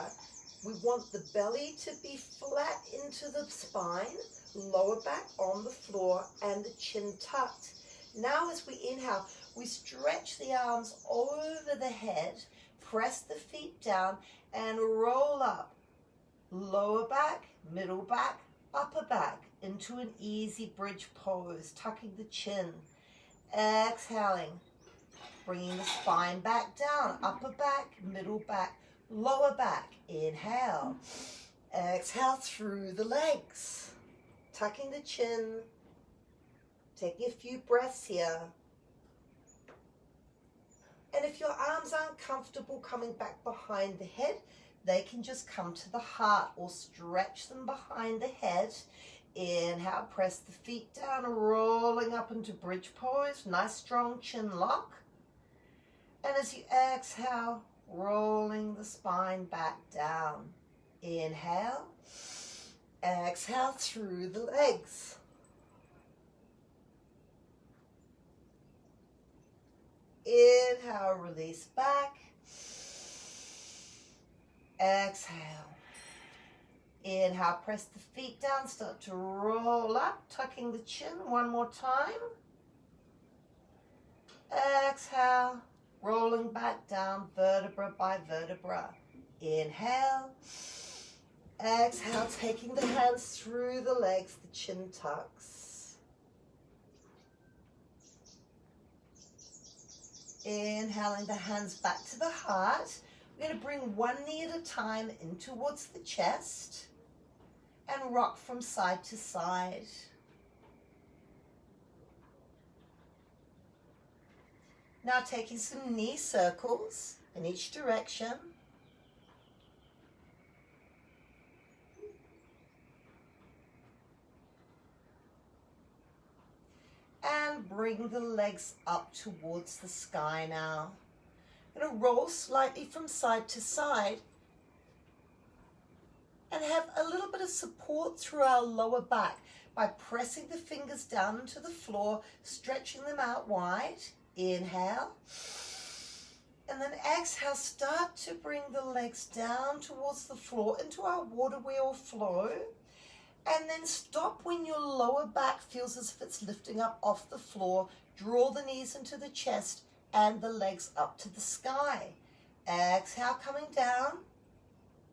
S1: we want the belly to be flat into the spine, lower back on the floor, and the chin tucked. Now as we inhale, we stretch the arms over the head, press the feet down, and roll up. Lower back, middle back, upper back into an easy bridge pose, tucking the chin. Exhaling, bringing the spine back down, upper back, middle back, lower back. Inhale. Exhale through the legs, tucking the chin. Taking a few breaths here. And if your arms aren't comfortable coming back behind the head, they can just come to the heart or stretch them behind the head. Inhale, press the feet down, rolling up into bridge pose. Nice strong chin lock. And as you exhale, rolling the spine back down. Inhale. Exhale through the legs. Inhale, release back. Exhale. Inhale, press the feet down, start to roll up, tucking the chin. One more time. Exhale, rolling back down, vertebra by vertebra. Inhale. Exhale, taking the hands through the legs, the chin tucks. Inhaling the hands back to the heart. We're going to bring one knee at a time in towards the chest and rock from side to side. Now taking some knee circles in each direction. And bring the legs up towards the sky now. I'm going to roll slightly from side to side and have a little bit of support through our lower back by pressing the fingers down into the floor, stretching them out wide. Inhale. And then exhale, start to bring the legs down towards the floor into our water wheel flow. And then stop when your lower back feels as if it's lifting up off the floor. Draw the knees into the chest and the legs up to the sky. Exhale, coming down.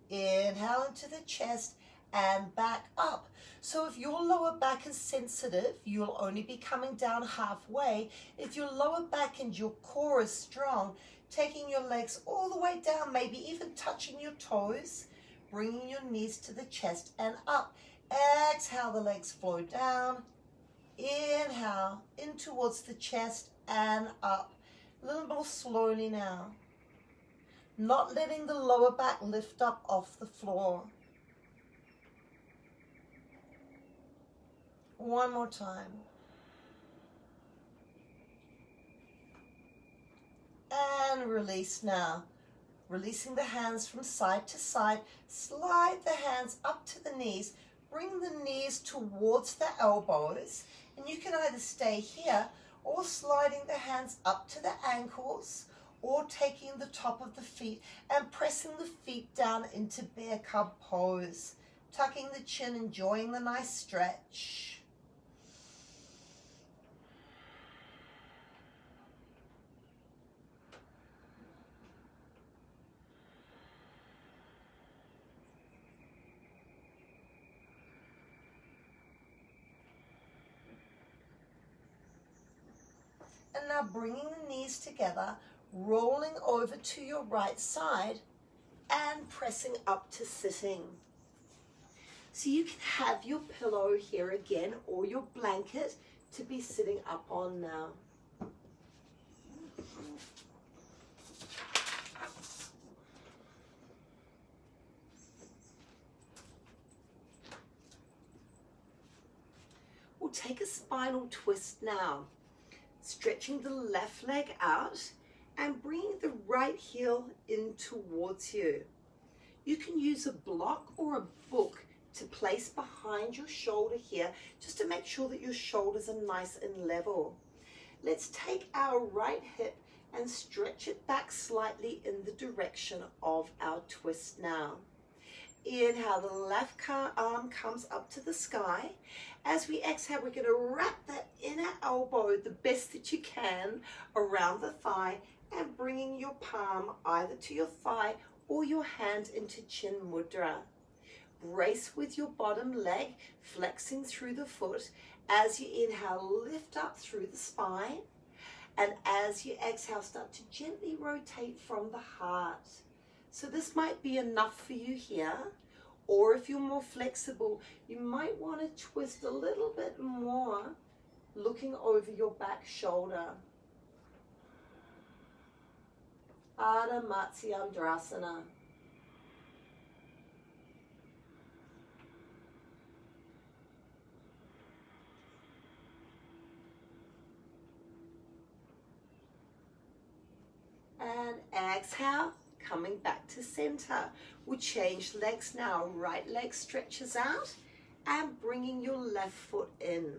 S1: Inhale into the chest and back up. So if your lower back is sensitive, you'll only be coming down halfway. If your lower back and your core is strong, taking your legs all the way down, maybe even touching your toes, bringing your knees to the chest and up. Exhale, the legs flow down. Inhale, in towards the chest and up. A little more slowly now. Not letting the lower back lift up off the floor. One more time. And release now. Releasing the hands from side to side. Slide the hands up to the knees. Bring the knees towards the elbows. And you can either stay here or sliding the hands up to the ankles or taking the top of the feet and pressing the feet down into bear cub pose. Tucking the chin, enjoying the nice stretch. And now bringing the knees together, rolling over to your right side and pressing up to sitting. So you can have your pillow here again or your blanket to be sitting up on now. We'll take a spinal twist now. Stretching the left leg out and bringing the right heel in towards you. You can use a block or a book to place behind your shoulder here just to make sure that your shoulders are nice and level. Let's take our right hip and stretch it back slightly in the direction of our twist now. Inhale, the left arm comes up to the sky. As we exhale, we're going to wrap that inner elbow the best that you can around the thigh and bringing your palm either to your thigh or your hand into Chin Mudra. Brace with your bottom leg, flexing through the foot. As you inhale, lift up through the spine. And as you exhale, start to gently rotate from the heart. So this might be enough for you here. Or if you're more flexible, you might want to twist a little bit more, looking over your back shoulder. Ardha Matsyendrasana. And exhale, coming back to center. We'll change legs now. Right leg stretches out and bringing your left foot in.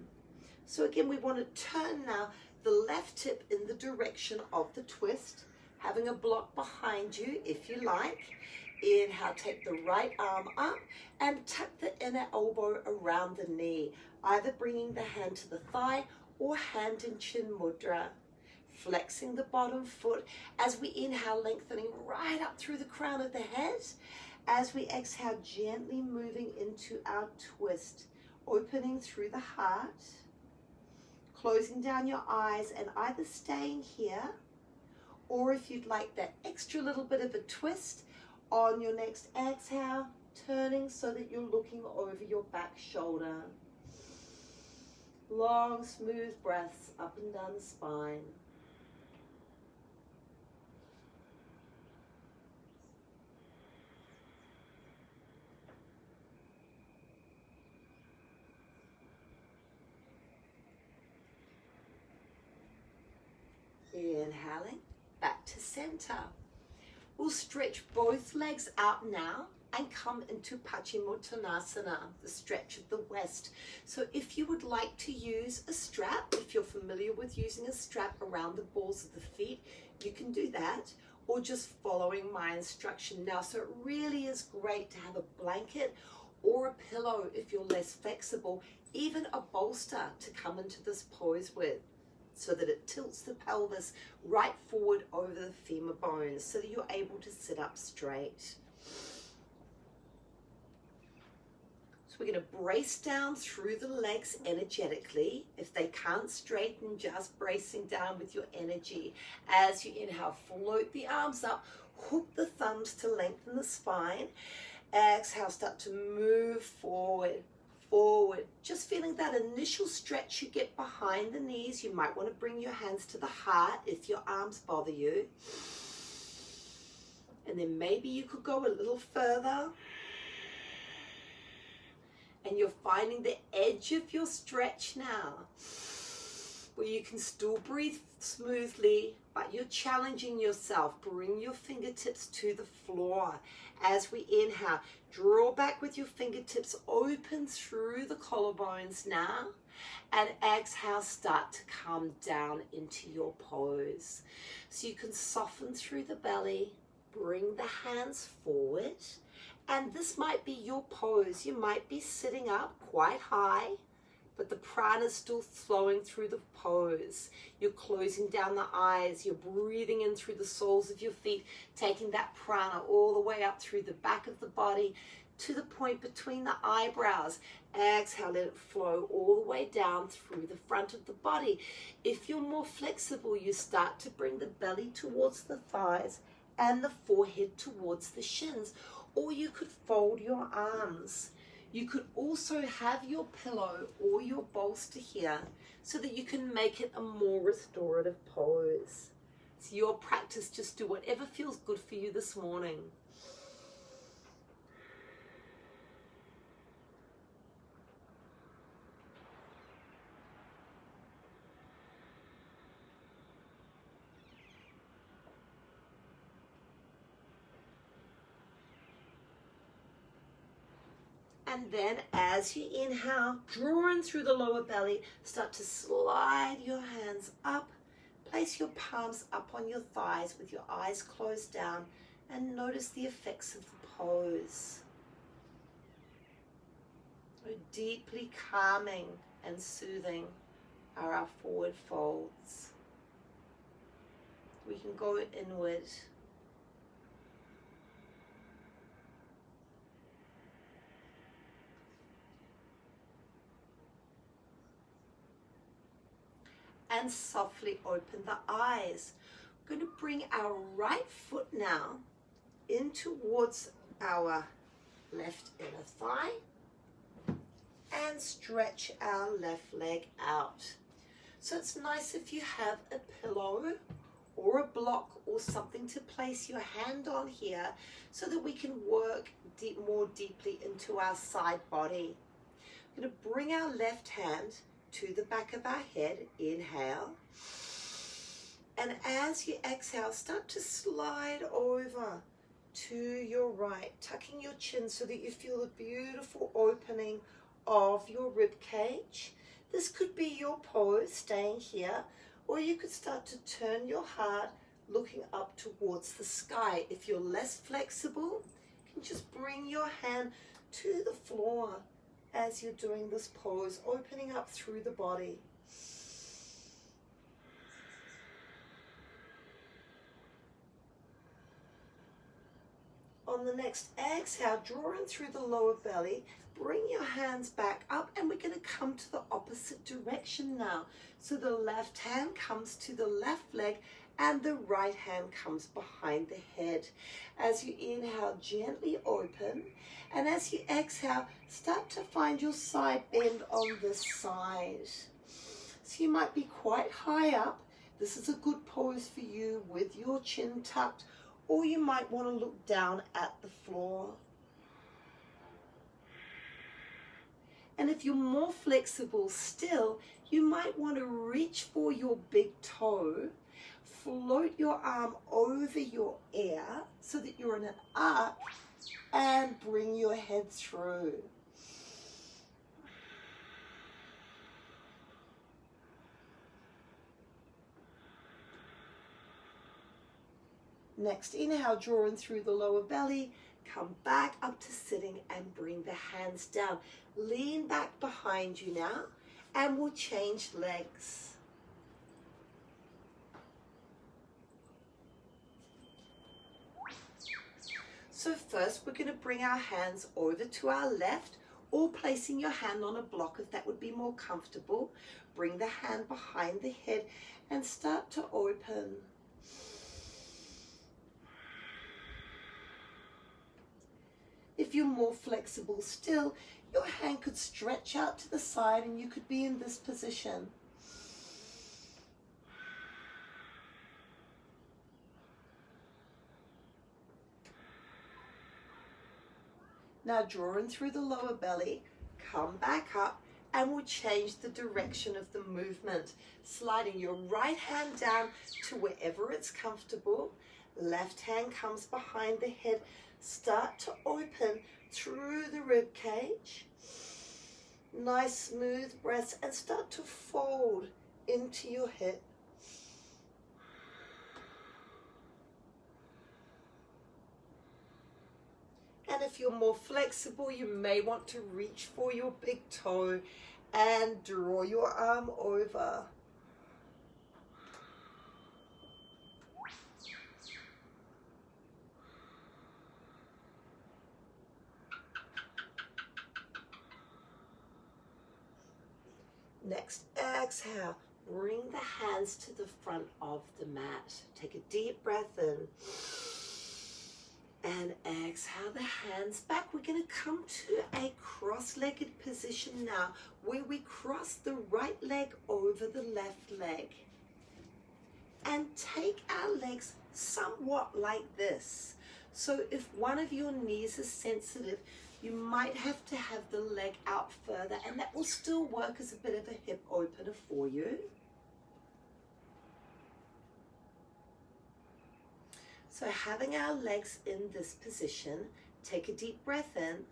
S1: So again, we want to turn now the left hip in the direction of the twist, having a block behind you if you like. Inhale, take the right arm up and tuck the inner elbow around the knee, either bringing the hand to the thigh or hand in Chin Mudra. Flexing the bottom foot as we inhale, lengthening right up through the crown of the head. As we exhale, gently moving into our twist, opening through the heart, closing down your eyes and either staying here, or if you'd like that extra little bit of a twist on your next exhale, turning so that you're looking over your back shoulder. Long, smooth breaths up and down the spine. Inhaling, back to center. We'll stretch both legs out now and come into Paschimottanasana, the stretch of the west. So if you would like to use a strap, if you're familiar with using a strap around the balls of the feet, you can do that, or just following my instruction now. So it really is great to have a blanket or a pillow if you're less flexible, even a bolster to come into this pose with, so that it tilts the pelvis right forward over the femur bones so that you're able to sit up straight. So we're going to brace down through the legs energetically. If they can't straighten, just bracing down with your energy. As you inhale, float the arms up, hook the thumbs to lengthen the spine. Exhale, start to move forward. Just feeling that initial stretch you get behind the knees. You might want to bring your hands to the heart if your arms bother you. And then maybe you could go a little further. And you're finding the edge of your stretch now, where you can still breathe smoothly, but you're challenging yourself. Bring your fingertips to the floor. As we inhale, draw back with your fingertips, open through the collarbones now. And exhale, start to come down into your pose. So you can soften through the belly, bring the hands forward. And this might be your pose. You might be sitting up quite high, but the prana is still flowing through the pose. You're closing down the eyes. You're breathing in through the soles of your feet, taking that prana all the way up through the back of the body to the point between the eyebrows. Exhale, let it flow all the way down through the front of the body. If you're more flexible, you start to bring the belly towards the thighs and the forehead towards the shins. Or you could fold your arms. You could also have your pillow or your bolster here so that you can make it a more restorative pose. It's your practice. Just do whatever feels good for you this morning. And then as you inhale, drawing through the lower belly, start to slide your hands up. Place your palms up on your thighs with your eyes closed down and notice the effects of the pose. Deeply calming and soothing are our forward folds. We can go inward. And softly open the eyes. We're going to bring our right foot now in towards our left inner thigh and stretch our left leg out. So it's nice if you have a pillow or a block or something to place your hand on here so that we can work more deeply into our side body. We're going to bring our left hand to the back of our head, inhale. And as you exhale, start to slide over to your right, tucking your chin so that you feel the beautiful opening of your rib cage. This could be your pose, staying here, or you could start to turn your heart looking up towards the sky. If you're less flexible, you can just bring your hand to the floor as you're doing this pose, opening up through the body. On the next exhale, drawing through the lower belly, bring your hands back up and we're going to come to the opposite direction now. So the left hand comes to the left leg and the right hand comes behind the head. As you inhale, gently open, and as you exhale, start to find your side bend on this side. So you might be quite high up. This is a good pose for you with your chin tucked, or you might want to look down at the floor. And if you're more flexible still, you might want to reach for your big toe, float your arm over your ear so that you're in an arc, and bring your head through. Next, inhale, drawing through the lower belly, come back up to sitting and bring the hands down. Lean back behind you now, and we'll change legs. So first, we're going to bring our hands over to our left, or placing your hand on a block if that would be more comfortable. Bring the hand behind the head and start to open. If you're more flexible still, your hand could stretch out to the side and you could be in this position. Now drawing through the lower belly, come back up, and we'll change the direction of the movement. Sliding your right hand down to wherever it's comfortable. Left hand comes behind the head. Start to open through the rib cage. Nice smooth breaths, and start to fold into your hip. And if you're more flexible, you may want to reach for your big toe and draw your arm over. Next, exhale. Bring the hands to the front of the mat. Take a deep breath in. And exhale the hands back. We're going to come to a cross-legged position now, where we cross the right leg over the left leg. And take our legs somewhat like this. So if one of your knees is sensitive, you might have to have the leg out further, and that will still work as a bit of a hip opener for you. So having our legs in this position, take a deep breath in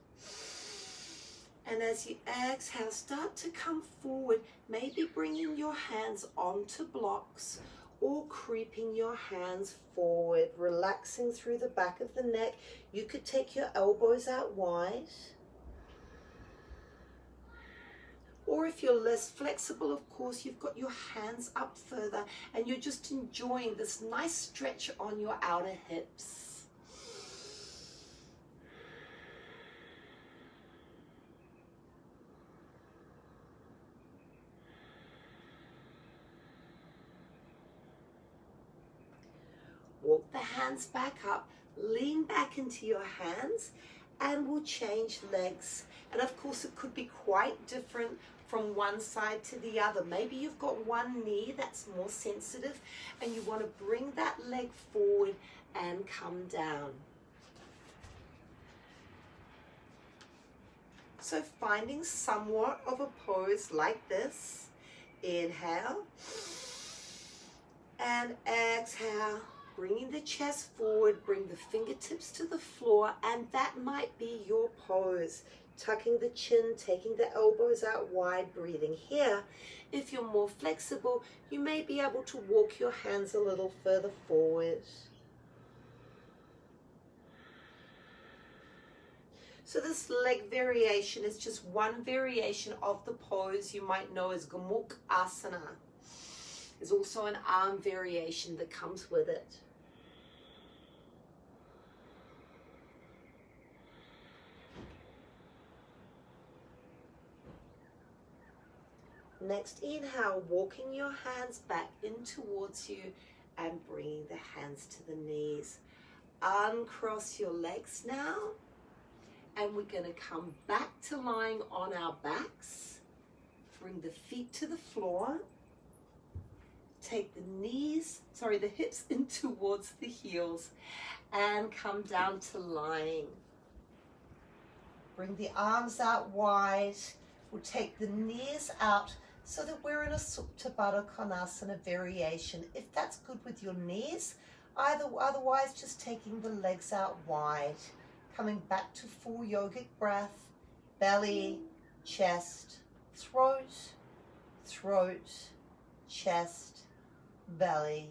S1: And as you exhale, start to come forward, maybe bringing your hands onto blocks or creeping your hands forward, relaxing through the back of the neck. You could take your elbows out wide. Or if you're less flexible, of course, you've got your hands up further and you're just enjoying this nice stretch on your outer hips. Walk the hands back up, lean back into your hands, and we'll change legs. And of course, it could be quite different from one side to the other. Maybe you've got one knee that's more sensitive and you want to bring that leg forward and come down. So finding somewhat of a pose like this. Inhale and exhale. Bringing the chest forward, bring the fingertips to the floor, and that might be your pose. Tucking the chin, taking the elbows out wide, breathing here. If you're more flexible, you may be able to walk your hands a little further forward. So this leg variation is just one variation of the pose you might know as Gomukh Asana. There's also an arm variation that comes with it. Next, inhale, walking your hands back in towards you and bringing the hands to the knees. Uncross your legs now, and we're going to come back to lying on our backs. Bring the feet to the floor. Take the hips in towards the heels and come down to lying. Bring the arms out wide. We'll take the knees out so that we're in a Supta Baddha Konasana variation. If that's good with your knees, otherwise just taking the legs out wide. Coming back to full yogic breath, belly, chest, throat, chest, belly.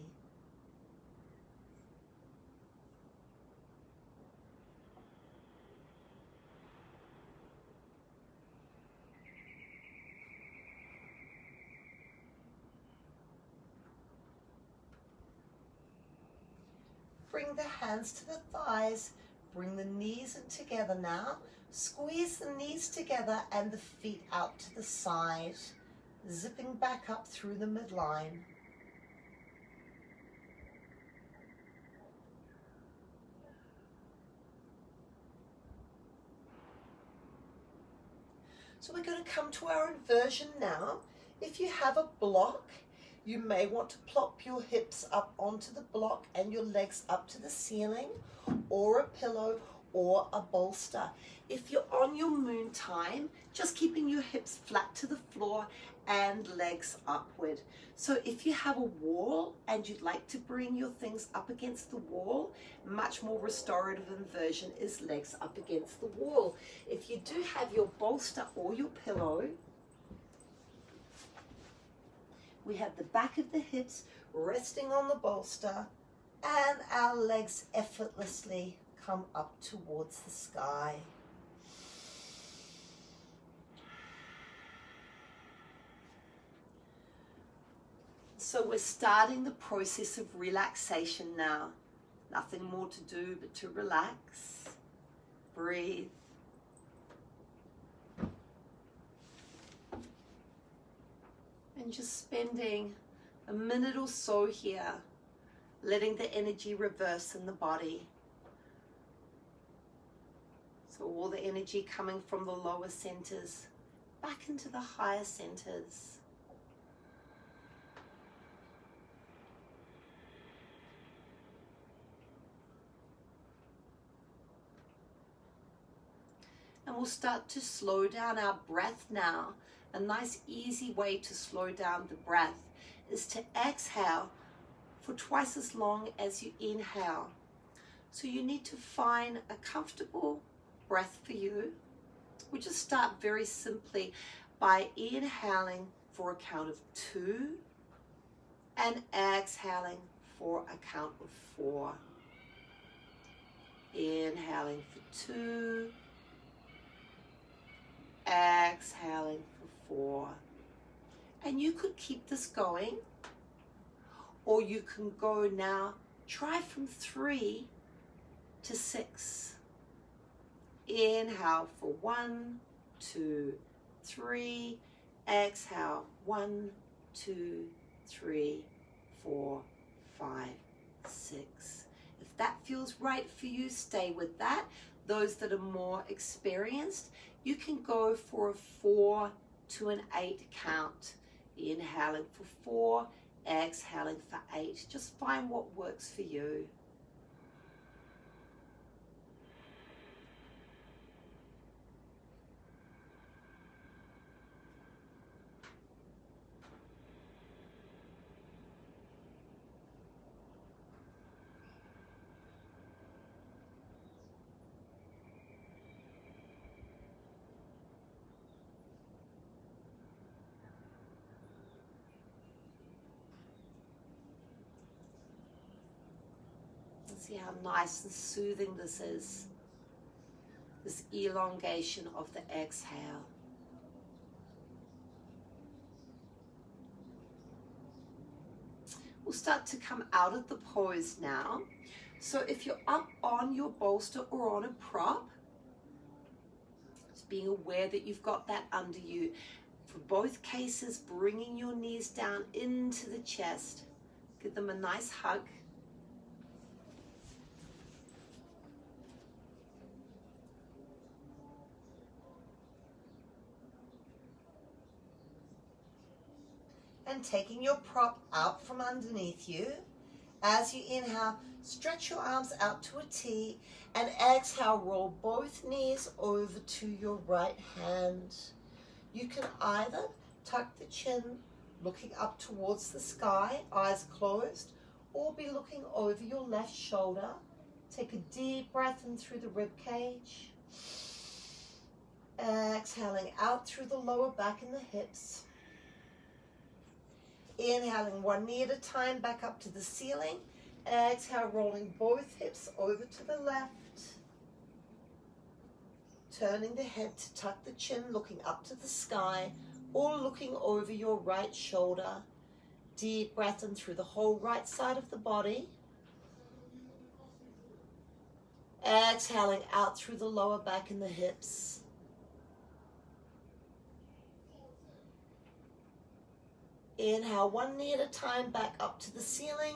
S1: Bring the hands to the thighs, bring the knees in together now. Squeeze the knees together and the feet out to the side, zipping back up through the midline. So we're going to come to our inversion now. If you have a block, you may want to plop your hips up onto the block and your legs up to the ceiling, or a pillow or a bolster. If you're on your moon time, just keeping your hips flat to the floor and legs upward. So if you have a wall and you'd like to bring your things up against the wall, much more restorative inversion is legs up against the wall. If you do have your bolster or your pillow, we have the back of the hips resting on the bolster and our legs effortlessly come up towards the sky. So we're starting the process of relaxation now. Nothing more to do but to relax, breathe. And just spending a minute or so here, letting the energy reverse in the body. So all the energy coming from the lower centers back into the higher centers. And we'll start to slow down our breath now. A nice easy way to slow down the breath is to exhale for twice as long as you inhale. So you need to find a comfortable breath for you, We'll just start very simply by inhaling for a count of 2 and exhaling for a count of 4. Inhaling for 2, exhaling for 4. And you could keep this going, or you can go now, try from 3 to 6. Inhale for 1, 2, 3. Exhale 1, 2, 3, 4, 5, 6. If that feels right for you, stay with that. Those that are more experienced, you can go for a 4 to an 8 count. Inhaling for 4, exhaling for 8. Just find what works for you. See how nice and soothing this is. This elongation of the exhale. We'll start to come out of the pose now. So if you're up on your bolster or on a prop, just being aware that you've got that under you. For both cases, bringing your knees down into the chest. Give them a nice hug. And taking your prop out from underneath you. As you inhale, stretch your arms out to a T, and exhale, roll both knees over to your right hand. You can either tuck the chin, looking up towards the sky, eyes closed, or be looking over your left shoulder. Take a deep breath in through the rib cage. Exhaling out through the lower back and the hips. Inhaling one knee at a time back up to the ceiling. Exhale, rolling both hips over to the left. Turning the head to tuck the chin, looking up to the sky, or looking over your right shoulder. Deep breath in through the whole right side of the body. Exhaling out through the lower back and the hips. Inhale, one knee at a time back up to the ceiling,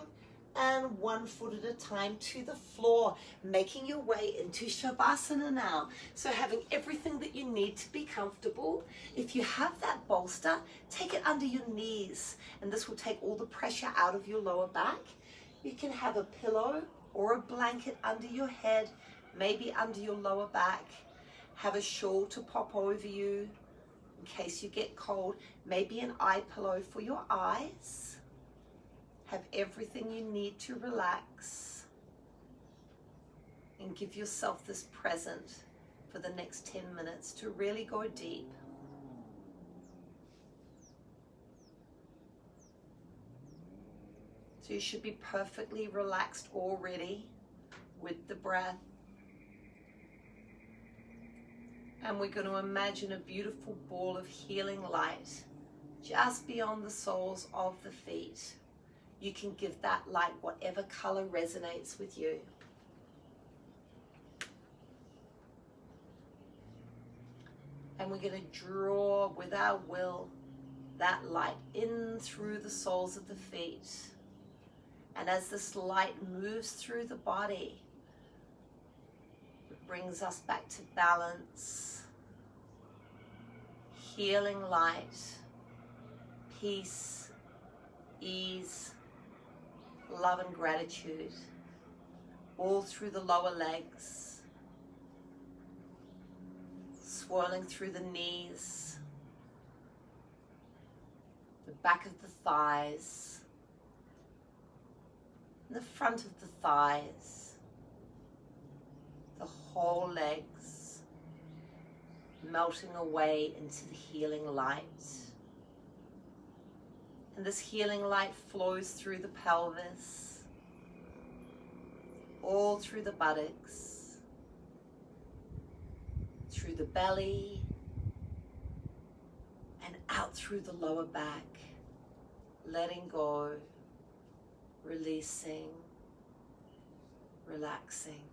S1: and 1 foot at a time to the floor, making your way into Shavasana now. So having everything that you need to be comfortable. If you have that bolster, take it under your knees, and this will take all the pressure out of your lower back. You can have a pillow or a blanket under your head, maybe under your lower back. Have a shawl to pop over you in case you get cold, maybe an eye pillow for your eyes. Have everything you need to relax and give yourself this present for the next 10 minutes to really go deep. So you should be perfectly relaxed already with the breath. And we're going to imagine a beautiful ball of healing light just beyond the soles of the feet. You can give that light whatever color resonates with you. And we're going to draw with our will that light in through the soles of the feet. And as this light moves through the body, it brings us back to balance. Healing light, peace, ease, love and gratitude, all through the lower legs, swirling through the knees, the back of the thighs, the front of the thighs, the whole legs, melting away into the healing light. And this healing light flows through the pelvis, all through the buttocks, through the belly, and out through the lower back, letting go, releasing, relaxing,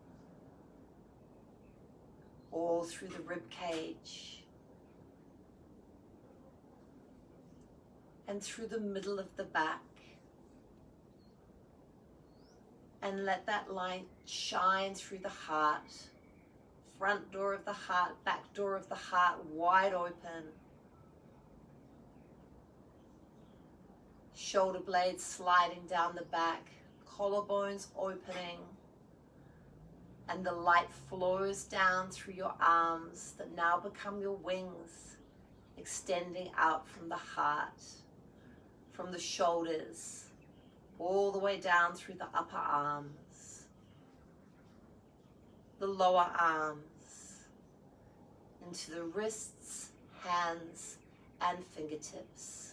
S1: all through the rib cage, and through the middle of the back. And let that light shine through the heart, front door of the heart, back door of the heart, wide open. Shoulder blades sliding down the back, collarbones opening, and the light flows down through your arms that now become your wings, extending out from the heart, from the shoulders, all the way down through the upper arms, the lower arms, into the wrists, hands, and fingertips.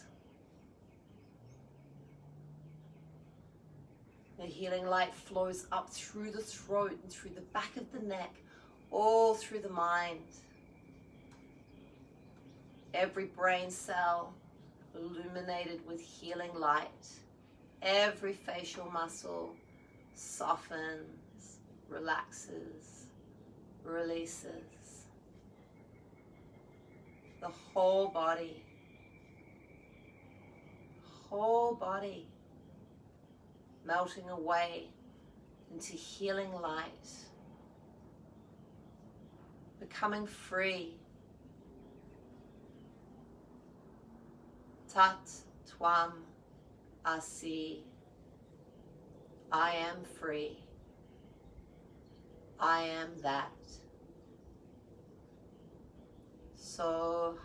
S1: The healing light flows up through the throat and through the back of the neck, all through the mind. Every brain cell illuminated with healing light. Every facial muscle softens, relaxes, releases. The whole body melting away into healing light, becoming free. Tat Twam Asi. I am free. I am that. So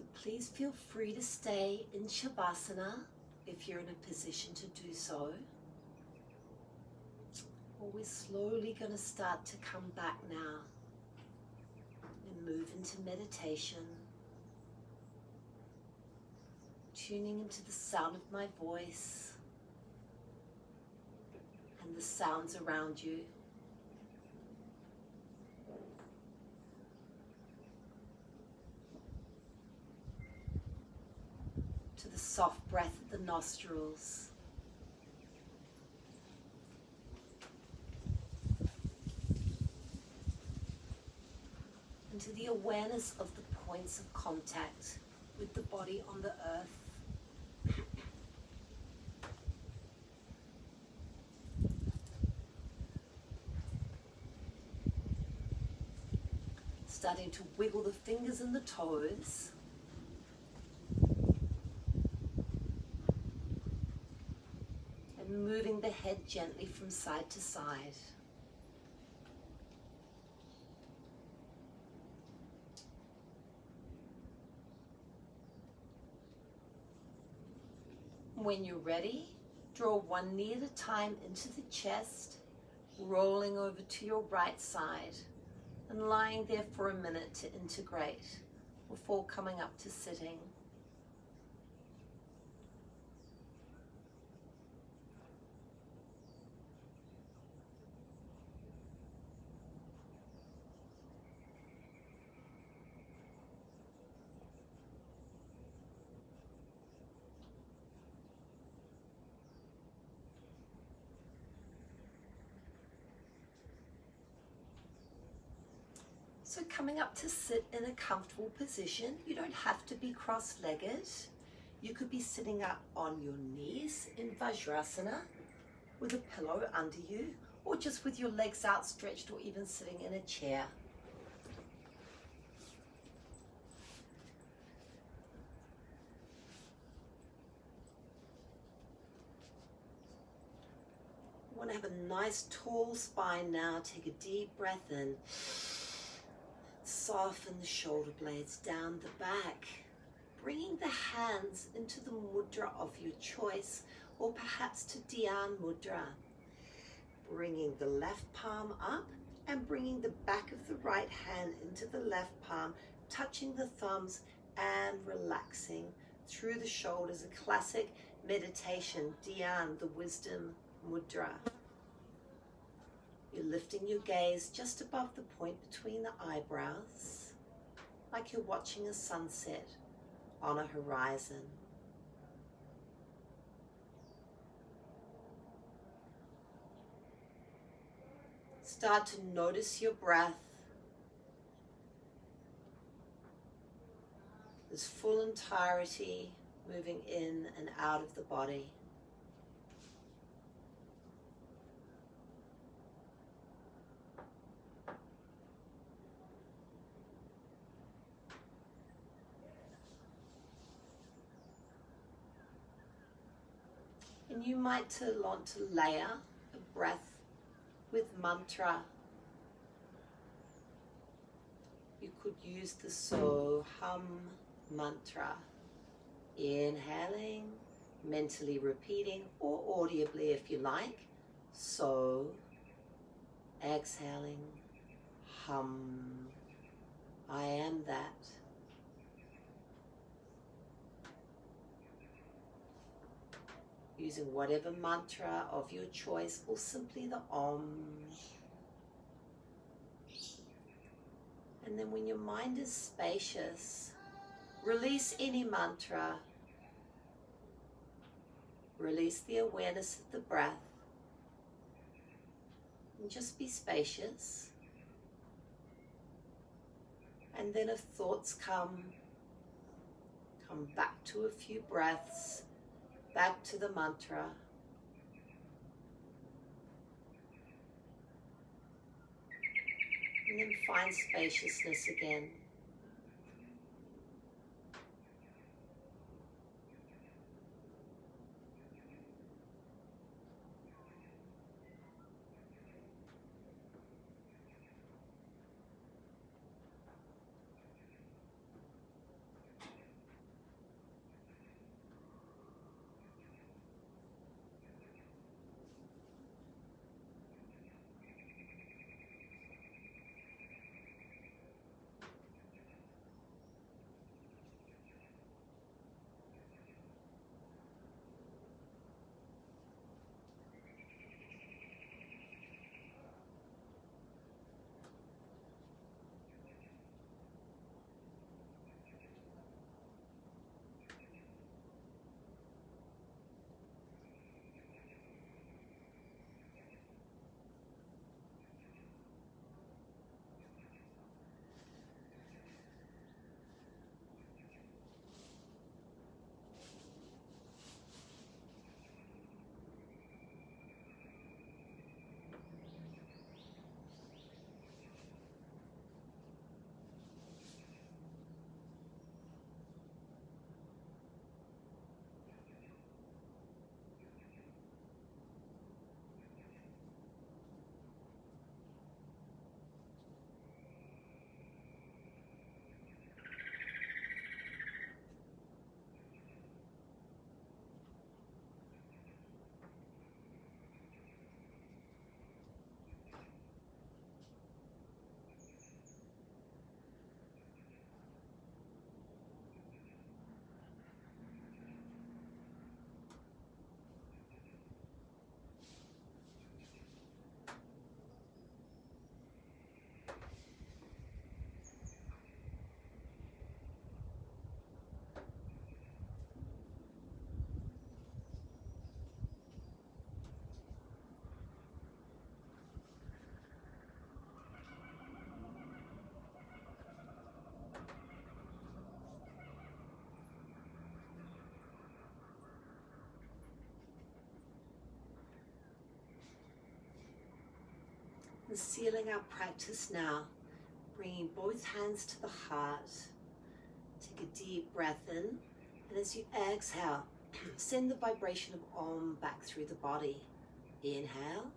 S1: So please feel free to stay in Shavasana if you're in a position to do so. Well, we're slowly going to start to come back now and move into meditation, tuning into the sound of my voice and the sounds around you. To the soft breath of the nostrils. And to the awareness of the points of contact with the body on the earth. Starting to wiggle the fingers and the toes. And moving the head gently from side to side. When you're ready, draw one knee at a time into the chest, rolling over to your right side and lying there for a minute to integrate before coming up to sitting. So coming up to sit in a comfortable position, you don't have to be cross-legged. You could be sitting up on your knees in Vajrasana with a pillow under you, or just with your legs outstretched, or even sitting in a chair. You want to have a nice tall spine now. Take a deep breath in. Soften the shoulder blades down the back, bringing the hands into the mudra of your choice, or perhaps to Dhyan Mudra. Bringing the left palm up and bringing the back of the right hand into the left palm, touching the thumbs and relaxing through the shoulders. A classic meditation, Dhyan, the wisdom mudra. You're lifting your gaze just above the point between the eyebrows, like you're watching a sunset on a horizon. Start to notice your breath. This full entirety moving in and out of the body. And you might want to layer a breath with mantra. You could use the So-Hum mantra. Inhaling, mentally repeating, or audibly if you like. So, exhaling, hum, I am that. Using whatever mantra of your choice, or simply the Om. And then when your mind is spacious, release any mantra. Release the awareness of the breath. And just be spacious. And then if thoughts come back to a few breaths. Back to the mantra. And then find spaciousness again. And sealing our practice now, bringing both hands to the heart. Take a deep breath in, and as you exhale, send the vibration of Om back through the body. Inhale.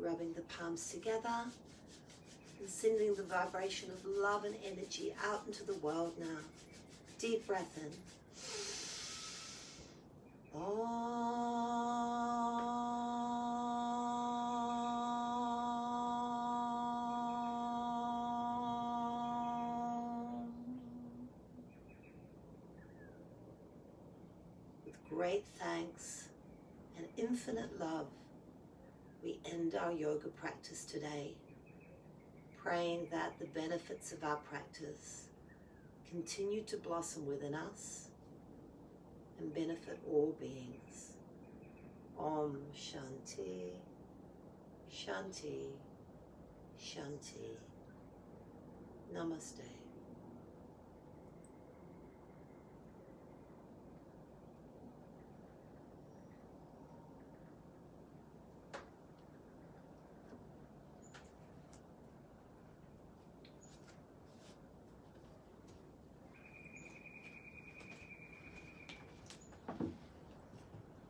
S1: Rubbing the palms together and sending the vibration of love and energy out into the world now. Deep breath in. With great thanks and infinite love, we end our yoga practice today, praying that the benefits of our practice continue to blossom within us and benefit all beings. Om Shanti, Shanti, Shanti. Namaste.